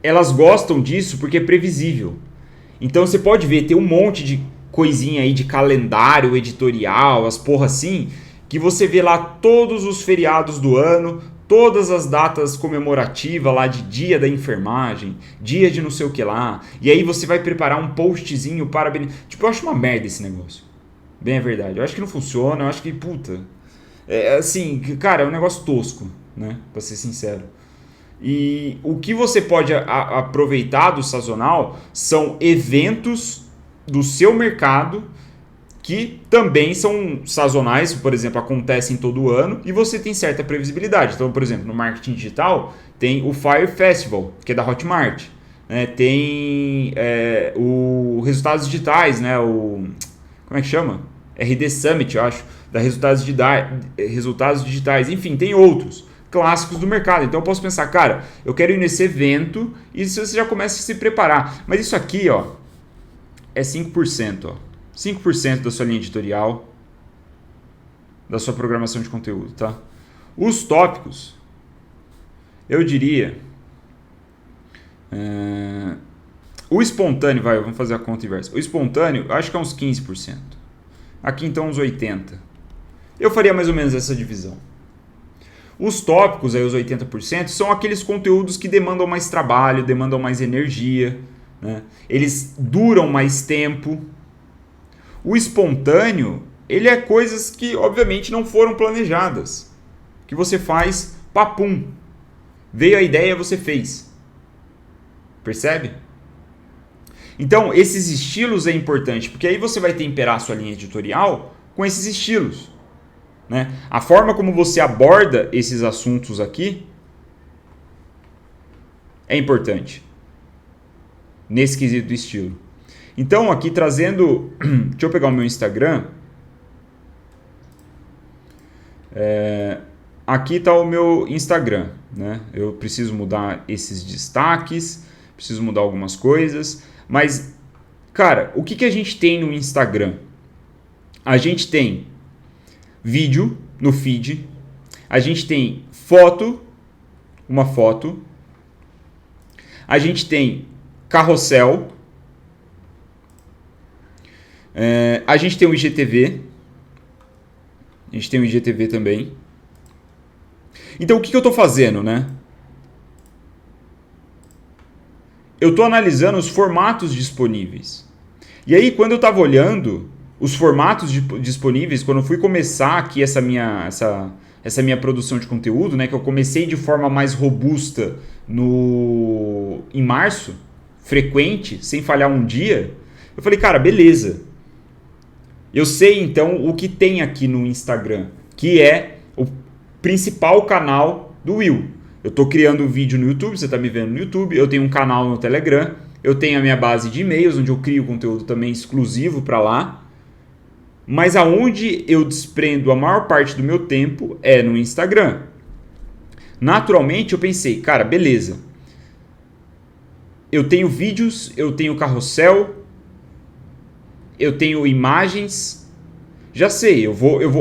elas gostam disso porque é previsível. Então você pode ver, tem um monte de coisinha aí de calendário editorial, as porra assim, que você vê lá todos os feriados do ano, todas as datas comemorativas lá de dia da enfermagem, dia de não sei o que lá, e aí você vai preparar um postzinho para... Tipo, eu acho uma merda esse negócio. Bem a verdade. Eu acho que não funciona, eu acho que, puta... assim, cara, é um negócio tosco, né? Pra ser sincero. E o que você pode aproveitar do sazonal são eventos do seu mercado que também são sazonais, por exemplo, acontecem todo ano e você tem certa previsibilidade. Então, por exemplo, no marketing digital tem o Fire Festival, que é da Hotmart. Né? Tem o Resultados Digitais, né? Como é que chama? RD Summit, eu acho, da Resultados Digitais. Enfim, tem outros clássicos do mercado. Então eu posso pensar, cara, eu quero ir nesse evento e você já começa a se preparar. Mas isso aqui, ó, é 5%, ó. 5% da sua linha editorial, da sua programação de conteúdo, tá? Os tópicos, eu diria... o espontâneo, vamos fazer a conta inversa. O espontâneo, eu acho que é uns 15%. Aqui então uns 80%. Eu faria mais ou menos essa divisão. Os tópicos, aí os 80%, são aqueles conteúdos que demandam mais trabalho, demandam mais energia, né? Eles duram mais tempo. O espontâneo, ele é coisas que obviamente não foram planejadas, que você faz papum. Veio a ideia, você fez. Percebe? Então, esses estilos é importante, porque aí você vai temperar a sua linha editorial com esses estilos. né? A forma como você aborda esses assuntos aqui é importante nesse quesito do estilo. Então, aqui trazendo... Deixa eu pegar o meu Instagram. Aqui está o meu Instagram, né? Eu preciso mudar esses destaques, preciso mudar algumas coisas. Mas, cara, o que a gente tem no Instagram? A gente tem vídeo no feed. A gente tem foto, uma foto. A gente tem carrossel. A gente tem o IGTV. A gente tem o IGTV também. Então, o que eu estou fazendo, né? Eu estou analisando os formatos disponíveis. E aí, quando eu estava olhando os formatos disponíveis, quando eu fui começar aqui essa minha produção de conteúdo, né, que eu comecei de forma mais robusta em março, frequente, sem falhar um dia, eu falei, cara, beleza. Eu sei, então, o que tem aqui no Instagram, que é o principal canal do Will. Eu estou criando um vídeo no YouTube, você está me vendo no YouTube, eu tenho um canal no Telegram, eu tenho a minha base de e-mails, onde eu crio conteúdo também exclusivo para lá, mas aonde eu desprendo a maior parte do meu tempo é no Instagram. Naturalmente eu pensei, cara, beleza, eu tenho vídeos, eu tenho carrossel, eu tenho imagens, já sei,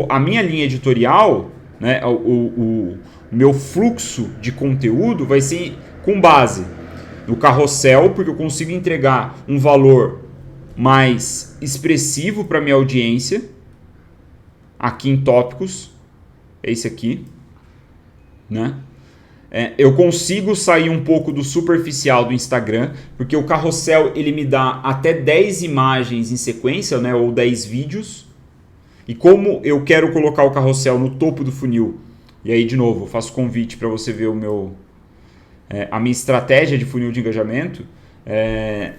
a minha linha editorial, né, o meu fluxo de conteúdo vai ser com base no carrossel, porque eu consigo entregar um valor mais expressivo para minha audiência, aqui em tópicos, é esse aqui, né? Eu consigo sair um pouco do superficial do Instagram, porque o carrossel ele me dá até 10 imagens em sequência, né, ou 10 vídeos. E como eu quero colocar o carrossel no topo do funil, e aí de novo eu faço convite para você ver a minha estratégia de funil de engajamento,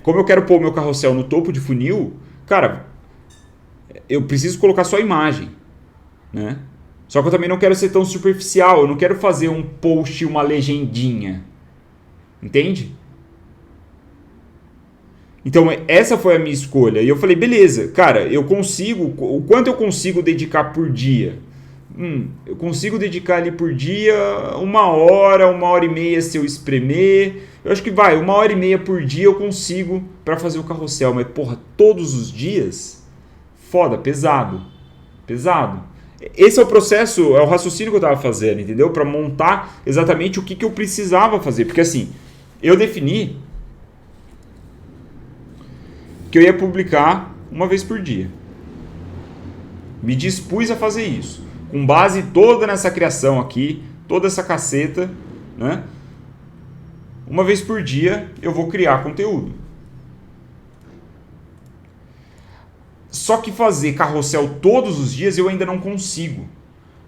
como eu quero pôr o meu carrossel no topo de funil, cara, eu preciso colocar só a imagem, né? Só que eu também não quero ser tão superficial, eu não quero fazer um post, uma legendinha. Entende? Então essa foi a minha escolha. E eu falei, beleza, cara, eu consigo, o quanto eu consigo dedicar por dia? Eu consigo dedicar ali por dia 1 hora, 1 hora e meia se eu espremer. Eu acho que vai, 1 hora e meia por dia eu consigo para fazer o carrossel. Mas porra, todos os dias? Foda, pesado. Pesado. Esse é o processo, é o raciocínio que eu estava fazendo, entendeu? Para montar exatamente o que eu precisava fazer. Porque assim, eu defini que eu ia publicar 1 vez por dia. Me dispus a fazer isso. Com base toda nessa criação aqui, toda essa caceta, né? 1 vez por dia eu vou criar conteúdo. Só que fazer carrossel todos os dias eu ainda não consigo.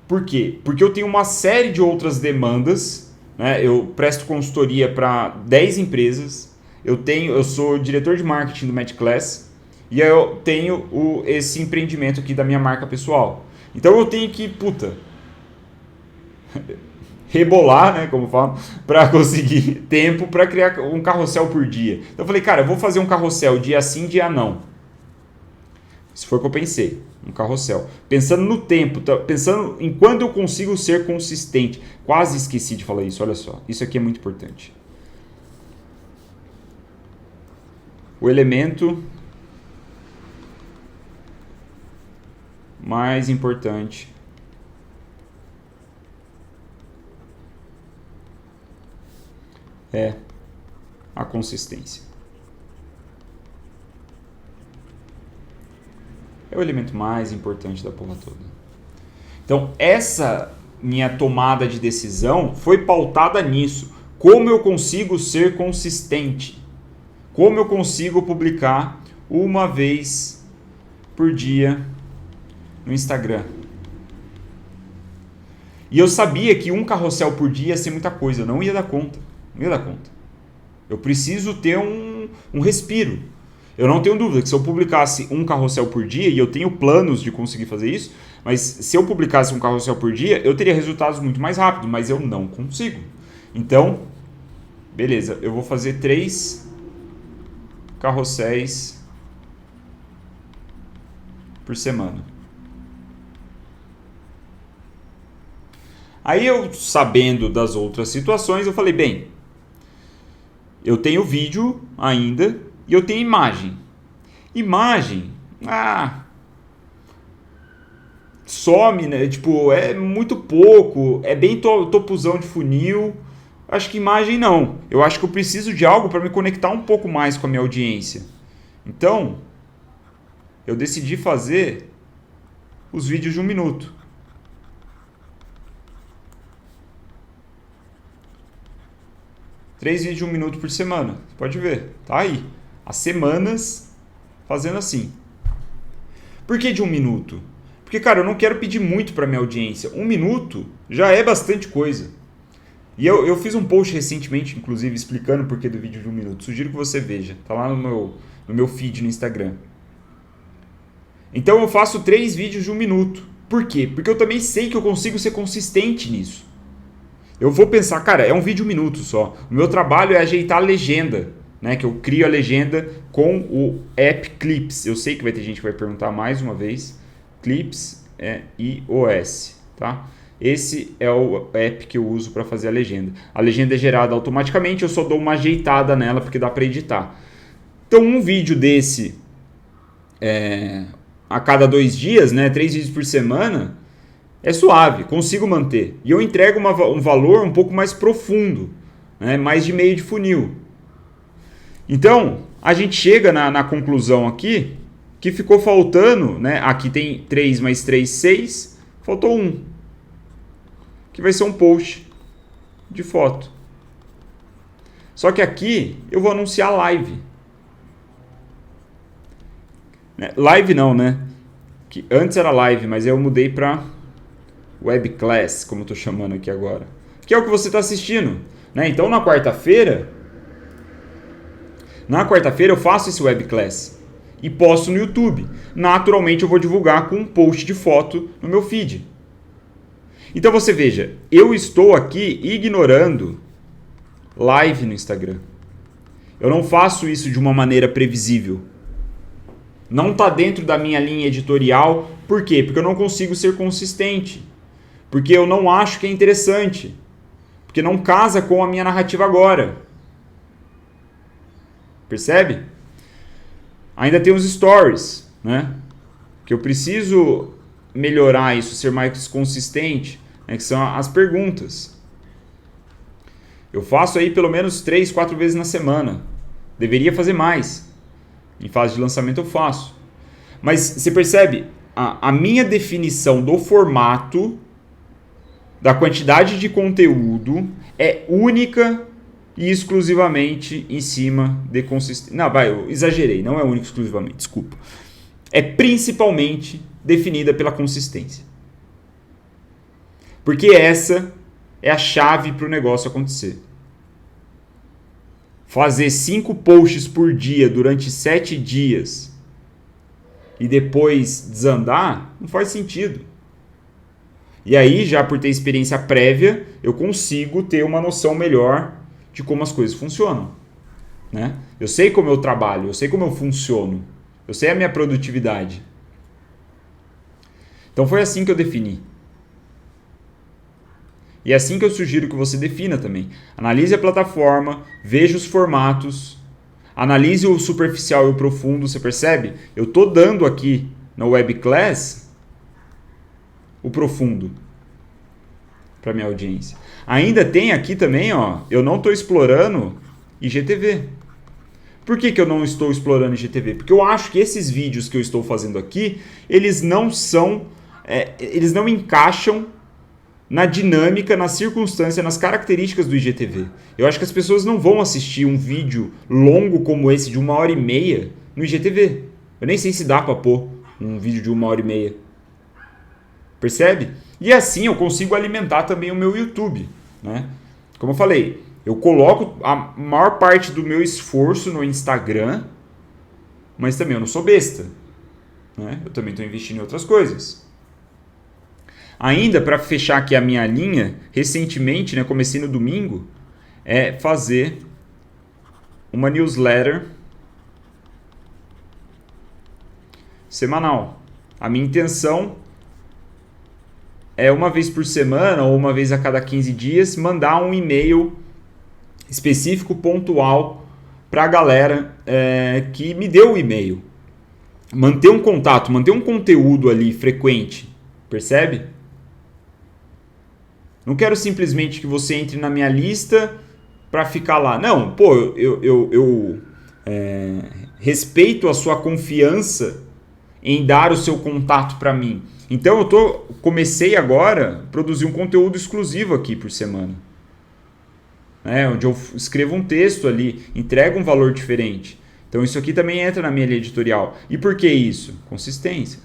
Por quê? Porque eu tenho uma série de outras demandas, né? Eu presto consultoria para 10 empresas, eu sou diretor de marketing do MadClass e eu tenho esse empreendimento aqui da minha marca pessoal. Então eu tenho que, rebolar, né, como falam, para conseguir tempo para criar um carrossel por dia. Então eu falei, cara, eu vou fazer um carrossel dia sim, dia não. Isso foi o que eu pensei, um carrossel. Pensando no tempo, pensando em quando eu consigo ser consistente. Quase esqueci de falar isso, olha só. Isso aqui é muito importante. O elemento mais importante é a consistência. É o elemento mais importante da porra toda. Então, essa minha tomada de decisão foi pautada nisso. Como eu consigo ser consistente? Como eu consigo publicar 1 vez por dia no Instagram? E eu sabia que um carrossel por dia ia ser muita coisa. Eu não ia dar conta. Não ia dar conta. Eu preciso ter um respiro. Eu não tenho dúvida que se eu publicasse um carrossel por dia, e eu tenho planos de conseguir fazer isso, Mas se eu publicasse um carrossel por dia, eu teria resultados muito mais rápido, mas eu não consigo. Então, beleza, eu vou fazer 3 carrosséis por semana. Aí eu, sabendo das outras situações, eu falei, bem, eu tenho vídeo ainda e eu tenho imagem. Imagem, some, né? Tipo, é muito pouco, é bem topuzão de funil. Acho que imagem não. Eu acho que eu preciso de algo para me conectar um pouco mais com a minha audiência. Então, eu decidi fazer os vídeos de 1 minuto. Três vídeos de 1 minuto por semana. Você pode ver, tá aí. Há semanas fazendo assim. Por que de 1 minuto? Porque, cara, eu não quero pedir muito para minha audiência. 1 minuto já é bastante coisa. E eu fiz um post recentemente, inclusive, explicando o porquê do vídeo de 1 minuto. Sugiro que você veja. Tá lá no meu feed no Instagram. Então eu faço 3 vídeos de 1 minuto. Por quê? Porque eu também sei que eu consigo ser consistente nisso. Eu vou pensar, cara, é um vídeo de 1 minuto só. O meu trabalho é ajeitar a legenda, né? Que eu crio a legenda com o app Clips. Eu sei que vai ter gente que vai perguntar mais uma vez. Clips é iOS, tá? Esse é o app que eu uso para fazer a legenda. A legenda é gerada automaticamente, eu só dou uma ajeitada nela porque dá para editar. Então um vídeo desse a cada 2 dias, né? 3 vídeos por semana, é suave, consigo manter. E eu entrego um valor um pouco mais profundo, né? Mais de meio de funil. Então, a gente chega na conclusão aqui que ficou faltando, né? Aqui tem 3 mais 3, 6, faltou 1. Que vai ser um post de foto. Só que aqui eu vou anunciar live. Live não, né? Que antes era live, mas eu mudei para webclass, como eu estou chamando aqui agora. Que é o que você está assistindo, né? Então na quarta-feira eu faço esse webclass e posto no YouTube. Naturalmente eu vou divulgar com um post de foto no meu feed. Então você veja, eu estou aqui ignorando live no Instagram. Eu não faço isso de uma maneira previsível. Não está dentro da minha linha editorial. Por quê? Porque eu não consigo ser consistente. Porque eu não acho que é interessante. Porque não casa com a minha narrativa agora. Percebe? Ainda tem os stories, né? Que eu preciso melhorar isso, ser mais consistente, né? Que são as perguntas. Eu faço aí pelo menos 3, 4 vezes na semana. Deveria fazer mais. Em fase de lançamento eu faço. Mas você percebe? A minha definição do formato, da quantidade de conteúdo, é única e exclusivamente em cima de consistência. Não, eu exagerei. Não é única e exclusivamente, desculpa. É principalmente definida pela consistência. Porque essa é a chave para o negócio acontecer. Fazer 5 posts por dia durante 7 dias e depois desandar, não faz sentido. E aí, já por ter experiência prévia, eu consigo ter uma noção melhor de como as coisas funcionam, né? Eu sei como eu trabalho, eu sei como eu funciono, eu sei a minha produtividade. Então foi assim que eu defini. E é assim que eu sugiro que você defina também. Analise a plataforma, veja os formatos, analise o superficial e o profundo, você percebe? Eu estou dando aqui na webclass o profundo para minha audiência. Ainda tem aqui também, ó, eu não estou explorando IGTV. Por que eu não estou explorando IGTV? Porque eu acho que esses vídeos que eu estou fazendo aqui, eles não encaixam na dinâmica, na circunstância, nas características do IGTV. Eu acho que as pessoas não vão assistir um vídeo longo como esse de 1h30 no IGTV. Eu nem sei se dá para pôr um vídeo de 1h30. Percebe? E assim eu consigo alimentar também o meu YouTube, né? Como eu falei, eu coloco a maior parte do meu esforço no Instagram, mas também eu não sou besta, né? Eu também estou investindo em outras coisas. Ainda, para fechar aqui a minha linha, recentemente, né, comecei no domingo, é fazer uma newsletter semanal. A minha intenção é uma vez por semana ou uma vez a cada 15 dias mandar um e-mail específico, pontual, para a galera que me deu o e-mail. Manter um contato, manter um conteúdo ali frequente, percebe? Não quero simplesmente que você entre na minha lista para ficar lá. Não, pô, eu respeito a sua confiança em dar o seu contato para mim. Então eu comecei agora a produzir um conteúdo exclusivo aqui por semana. Onde eu escrevo um texto ali, entrego um valor diferente. Então isso aqui também entra na minha linha editorial. E por que isso? Consistência.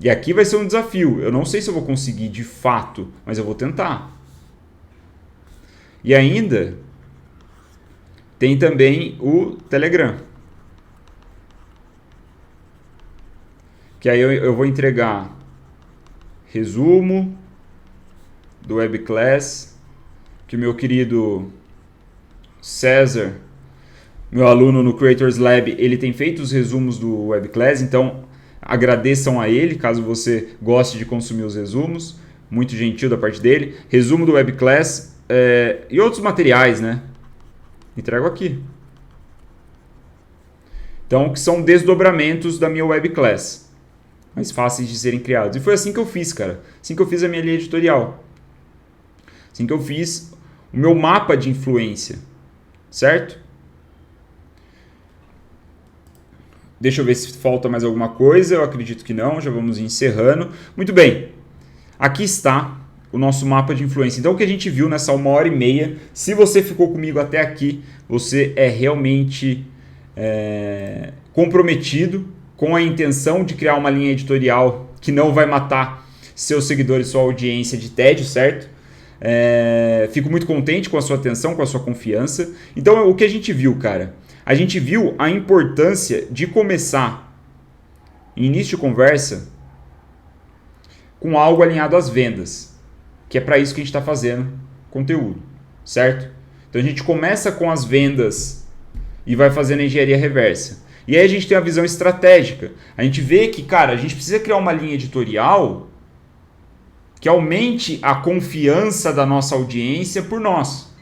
E aqui vai ser um desafio. Eu não sei se eu vou conseguir de fato, mas eu vou tentar. E ainda tem também o Telegram. Que aí eu vou entregar resumo do Webclass, que o meu querido César, meu aluno no Creators Lab, ele tem feito os resumos do Webclass, então agradeçam a ele, caso você goste de consumir os resumos, muito gentil da parte dele. Resumo do Webclass e outros materiais, né? Entrego aqui. Então, que são desdobramentos da minha Webclass, mais fáceis de serem criados. E foi assim que eu fiz, cara. Assim que eu fiz a minha linha editorial. Assim que eu fiz o meu mapa de influência, certo? Deixa eu ver se falta mais alguma coisa. Eu acredito que não, já vamos encerrando. Muito bem, aqui está o nosso mapa de influência. Então o que a gente viu nessa 1h30, se você ficou comigo até aqui, você é realmente comprometido com a intenção de criar uma linha editorial que não vai matar seus seguidores, sua audiência de tédio, certo? Fico muito contente com a sua atenção, com a sua confiança. Então o que a gente viu, cara? A gente viu a importância de começar, em início de conversa, com algo alinhado às vendas, que é para isso que a gente está fazendo conteúdo, certo? Então a gente começa com as vendas e vai fazendo a engenharia reversa. E aí a gente tem a visão estratégica. A gente vê que, cara, a gente precisa criar uma linha editorial que aumente a confiança da nossa audiência por nós.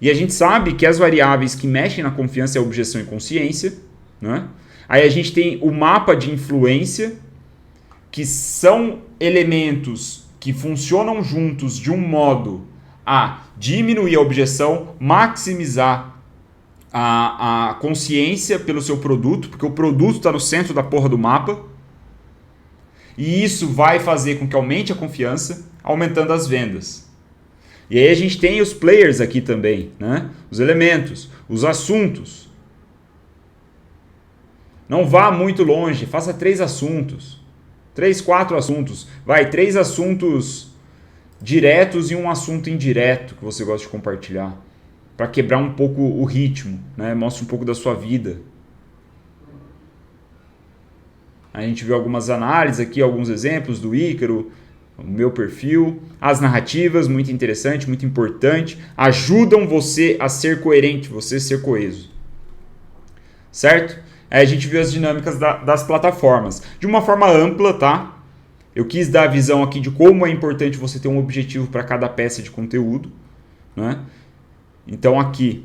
E a gente sabe que as variáveis que mexem na confiança é a objeção e consciência, né? Aí a gente tem o mapa de influência, que são elementos que funcionam juntos de um modo a diminuir a objeção, maximizar a consciência pelo seu produto, porque o produto está no centro da porra do mapa. E isso vai fazer com que aumente a confiança, aumentando as vendas. E aí a gente tem os players aqui também, né? Os elementos, os assuntos. Não vá muito longe, faça 3 assuntos. 3, 4 assuntos. 3 assuntos diretos e um assunto indireto que você gosta de compartilhar. Para quebrar um pouco o ritmo, né? Mostra um pouco da sua vida. A gente viu algumas análises aqui, alguns exemplos do Ícaro, o meu perfil, as narrativas, muito interessante, muito importante, ajudam você a ser coerente, você ser coeso, certo? Aí a gente viu as dinâmicas das plataformas, de uma forma ampla, tá? Eu quis dar a visão aqui de como é importante você ter um objetivo para cada peça de conteúdo, né? Então aqui,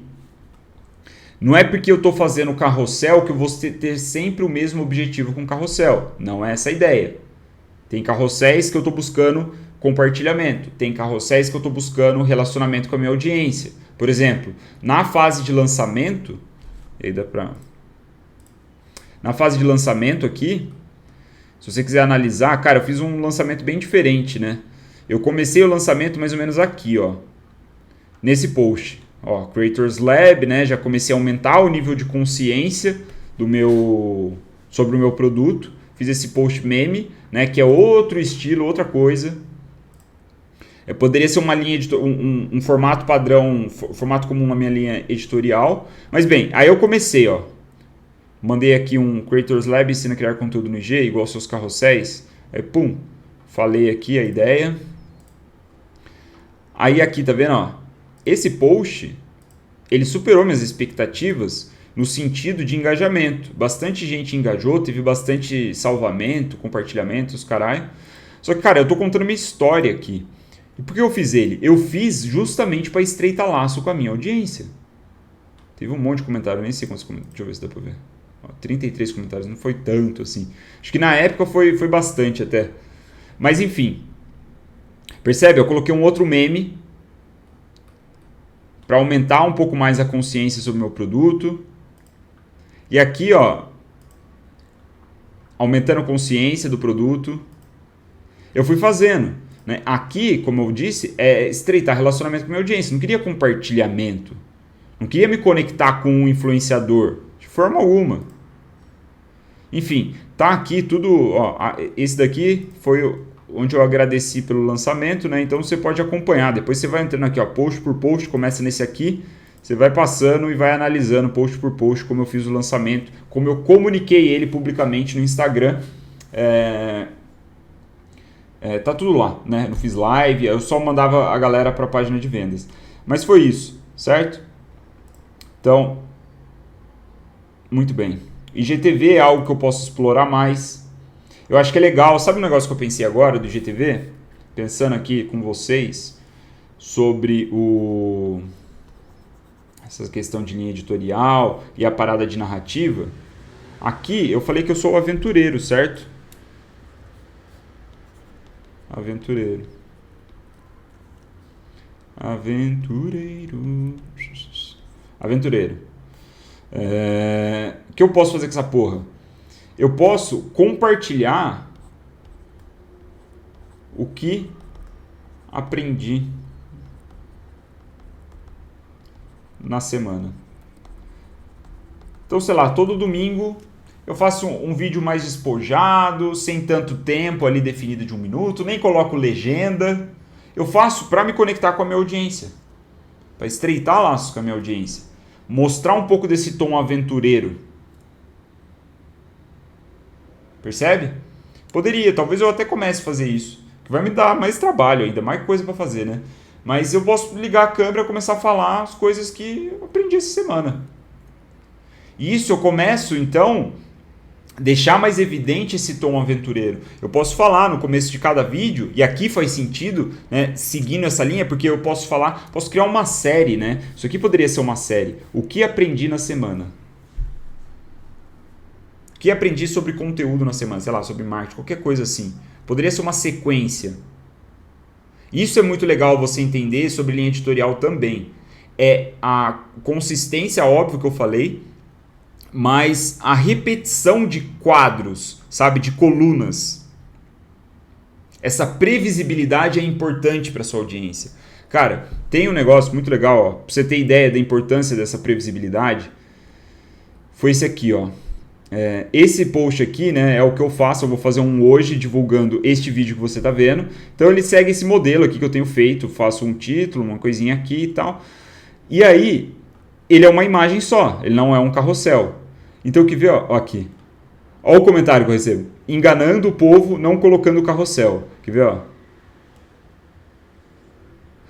não é porque eu estou fazendo carrossel que eu vou ter sempre o mesmo objetivo com carrossel, não é essa a ideia. Tem carrosséis que eu estou buscando compartilhamento. Tem carrosséis que eu estou buscando relacionamento com a minha audiência. Por exemplo, na fase de lançamento, na fase de lançamento aqui, se você quiser analisar, cara, eu fiz um lançamento bem diferente, né? Eu comecei o lançamento mais ou menos aqui, ó, nesse post, ó, Creators Lab, né? Já comecei a aumentar o nível de consciência sobre o meu produto. Fiz esse post meme, né, que é outro estilo, outra coisa. Poderia ser uma linha um formato padrão, formato comum na minha linha editorial. Mas bem, aí eu comecei, ó. mandei aqui um Creators Lab, ensina a criar conteúdo no IG, igual aos seus carrosséis. Aí, pum, falei aqui a ideia. Aí aqui, tá vendo, ó? Esse post, ele superou minhas expectativas no sentido de engajamento. Bastante gente engajou, teve bastante salvamento, compartilhamentos, caralho. Só que, cara, eu tô contando minha história aqui. E por que eu fiz ele? Eu fiz justamente para estreitar laço com a minha audiência. Teve um monte de comentário, nem sei quantos comentários. Deixa eu ver se dá pra ver. 33 comentários, não foi tanto assim. Acho que na época foi bastante até. Mas enfim. Percebe? Eu coloquei um outro meme para aumentar um pouco mais a consciência sobre o meu produto. E aqui, ó, aumentando a consciência do produto, eu fui fazendo. Né? Aqui, como eu disse, é estreitar relacionamento com a minha audiência. Não queria compartilhamento. Não queria me conectar com um influenciador. De forma alguma. Enfim, tá aqui tudo. Ó, esse daqui foi onde eu agradeci pelo lançamento, né? Então você pode acompanhar. Depois você vai entrando aqui, ó, post por post, começa nesse aqui. Você vai passando e vai analisando post por post como eu fiz o lançamento, como eu comuniquei ele publicamente no Instagram. Tá tudo lá, né? Não fiz live, eu só mandava a galera para a página de vendas. Mas foi isso, certo? Então, muito bem. IGTV é algo que eu posso explorar mais. Eu acho que é legal. Sabe um negócio que eu pensei agora do IGTV? Pensando aqui com vocês sobre essa questão de linha editorial e a parada de narrativa. Aqui eu falei que eu sou o aventureiro, certo? Aventureiro. Aventureiro. O que eu posso fazer com essa porra? Eu posso compartilhar o que aprendi na semana. Então, sei lá, todo domingo eu faço um vídeo mais despojado, sem tanto tempo ali definido de 1 minuto, nem coloco legenda. Eu faço para me conectar com a minha audiência, para estreitar laços com a minha audiência, mostrar um pouco desse tom aventureiro. Percebe? Poderia, talvez eu até comece a fazer isso, que vai me dar mais trabalho ainda, mais coisa para fazer, né? Mas eu posso ligar a câmera e começar a falar as coisas que eu aprendi essa semana. E isso eu começo, então, deixar mais evidente esse tom aventureiro. Eu posso falar no começo de cada vídeo, e aqui faz sentido, né, seguindo essa linha, porque eu posso falar, posso criar uma série, né? Isso aqui poderia ser uma série. O que aprendi na semana? O que aprendi sobre conteúdo na semana? Sei lá, sobre marketing, qualquer coisa assim. Poderia ser uma sequência. Isso é muito legal você entender sobre linha editorial também. É a consistência, óbvio que eu falei, mas a repetição de quadros, sabe, de colunas. Essa previsibilidade é importante para sua audiência. Cara, tem um negócio muito legal, ó, pra você ter ideia da importância dessa previsibilidade. Foi esse aqui, ó. Esse post aqui, né, é o que eu faço. Eu vou fazer um hoje divulgando este vídeo que você está vendo. Então ele segue esse modelo aqui que eu tenho feito. Faço um título, uma coisinha aqui e tal. E aí, ele é uma imagem só. Ele não é um carrossel. Então o que vê, ó, aqui. Olha o comentário que eu recebo. Enganando o povo, não colocando o carrossel. Quer ver, ó?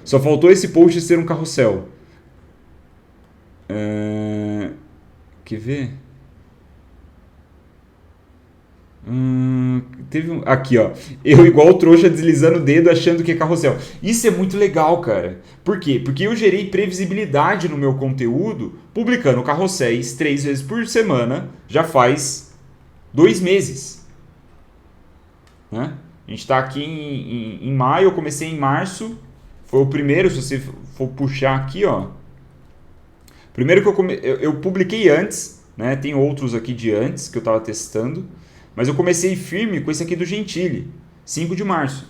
Só faltou esse post ser um carrossel. Quer ver? Teve um... Aqui, ó. Eu igual trouxa deslizando o dedo achando que é carrossel. Isso é muito legal, cara. Por quê? Porque eu gerei previsibilidade no meu conteúdo publicando carrosséis 3 vezes por semana. Já faz 2 meses. Né? A gente tá aqui em maio. Eu comecei em março. Foi o primeiro, se você for puxar aqui, ó. Primeiro que eu publiquei antes. Né? Tem outros aqui de antes que eu tava testando. Mas eu comecei firme com esse aqui do Gentili, 5 de março.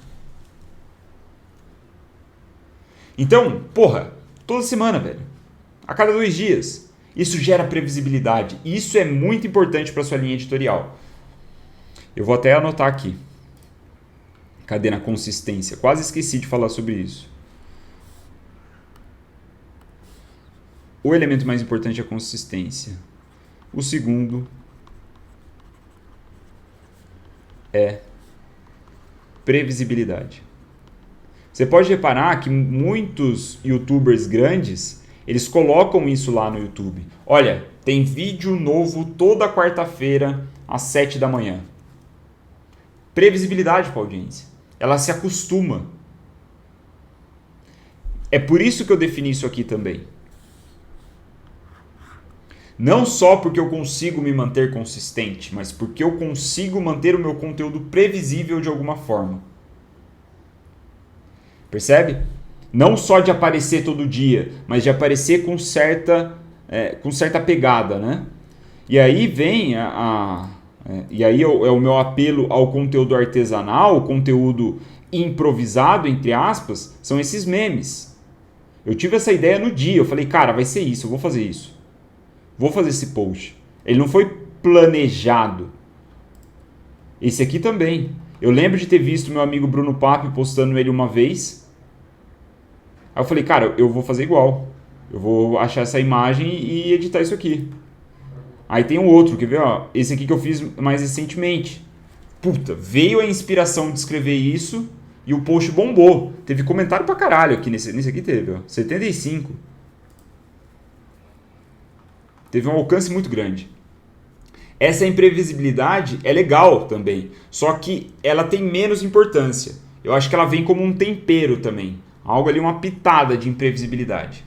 Então, porra, toda semana, velho. A cada 2 dias. Isso gera previsibilidade. Isso é muito importante para sua linha editorial. Eu vou até anotar aqui. Cadê na consistência? Quase esqueci de falar sobre isso. O elemento mais importante é a consistência. O segundo previsibilidade. Você pode reparar que muitos youtubers grandes, eles colocam isso lá no YouTube. Olha, tem vídeo novo toda quarta-feira às 7 da manhã. Previsibilidade para a audiência. Ela se acostuma. É por isso que eu defini isso aqui também. Não só porque eu consigo me manter consistente, mas porque eu consigo manter o meu conteúdo previsível de alguma forma. Percebe? Não só de aparecer todo dia, mas de aparecer com certa pegada, né? E aí vem e aí é o meu apelo ao conteúdo artesanal, o conteúdo improvisado, entre aspas, são esses memes. Eu tive essa ideia no dia, eu falei, cara, vai ser isso, eu vou fazer isso. Vou fazer esse post. Ele não foi planejado. Esse aqui também. Eu lembro de ter visto meu amigo Bruno Papi postando ele uma vez. Aí eu falei, cara, eu vou fazer igual. Eu vou achar essa imagem e editar isso aqui. Aí tem um outro, quer ver? Ó, esse aqui que eu fiz mais recentemente. Puta, veio a inspiração de escrever isso e o post bombou. Teve comentário pra caralho aqui nesse aqui teve, ó. 75. Teve um alcance muito grande. Essa imprevisibilidade é legal também, só que ela tem menos importância. Eu acho que ela vem como um tempero também. Algo ali, uma pitada de imprevisibilidade.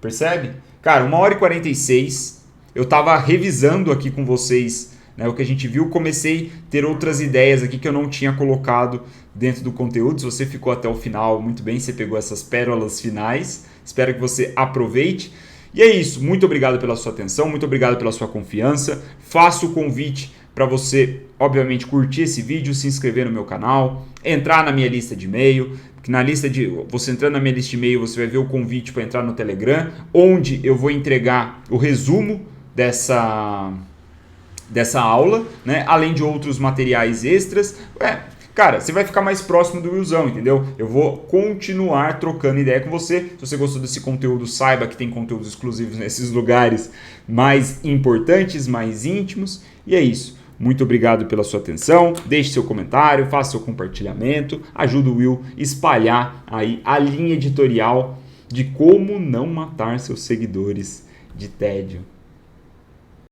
Percebe? Cara, 1h46. Eu tava revisando aqui com vocês, né, o que a gente viu. Comecei a ter outras ideias aqui que eu não tinha colocado dentro do conteúdo. Se você ficou até o final, muito bem, você pegou essas pérolas finais. Espero que você aproveite. E é isso, muito obrigado pela sua atenção, muito obrigado pela sua confiança. Faço o convite para você, obviamente, curtir esse vídeo, se inscrever no meu canal, entrar na minha lista de e-mail, porque você entrando na minha lista de e-mail, você vai ver o convite para entrar no Telegram, onde eu vou entregar o resumo dessa aula, né? Além de outros materiais extras. Cara, você vai ficar mais próximo do Willzão, entendeu? Eu vou continuar trocando ideia com você. Se você gostou desse conteúdo, saiba que tem conteúdos exclusivos nesses lugares mais importantes, mais íntimos. E é isso. Muito obrigado pela sua atenção. Deixe seu comentário, faça seu compartilhamento. Ajuda o Will a espalhar aí a linha editorial de como não matar seus seguidores de tédio.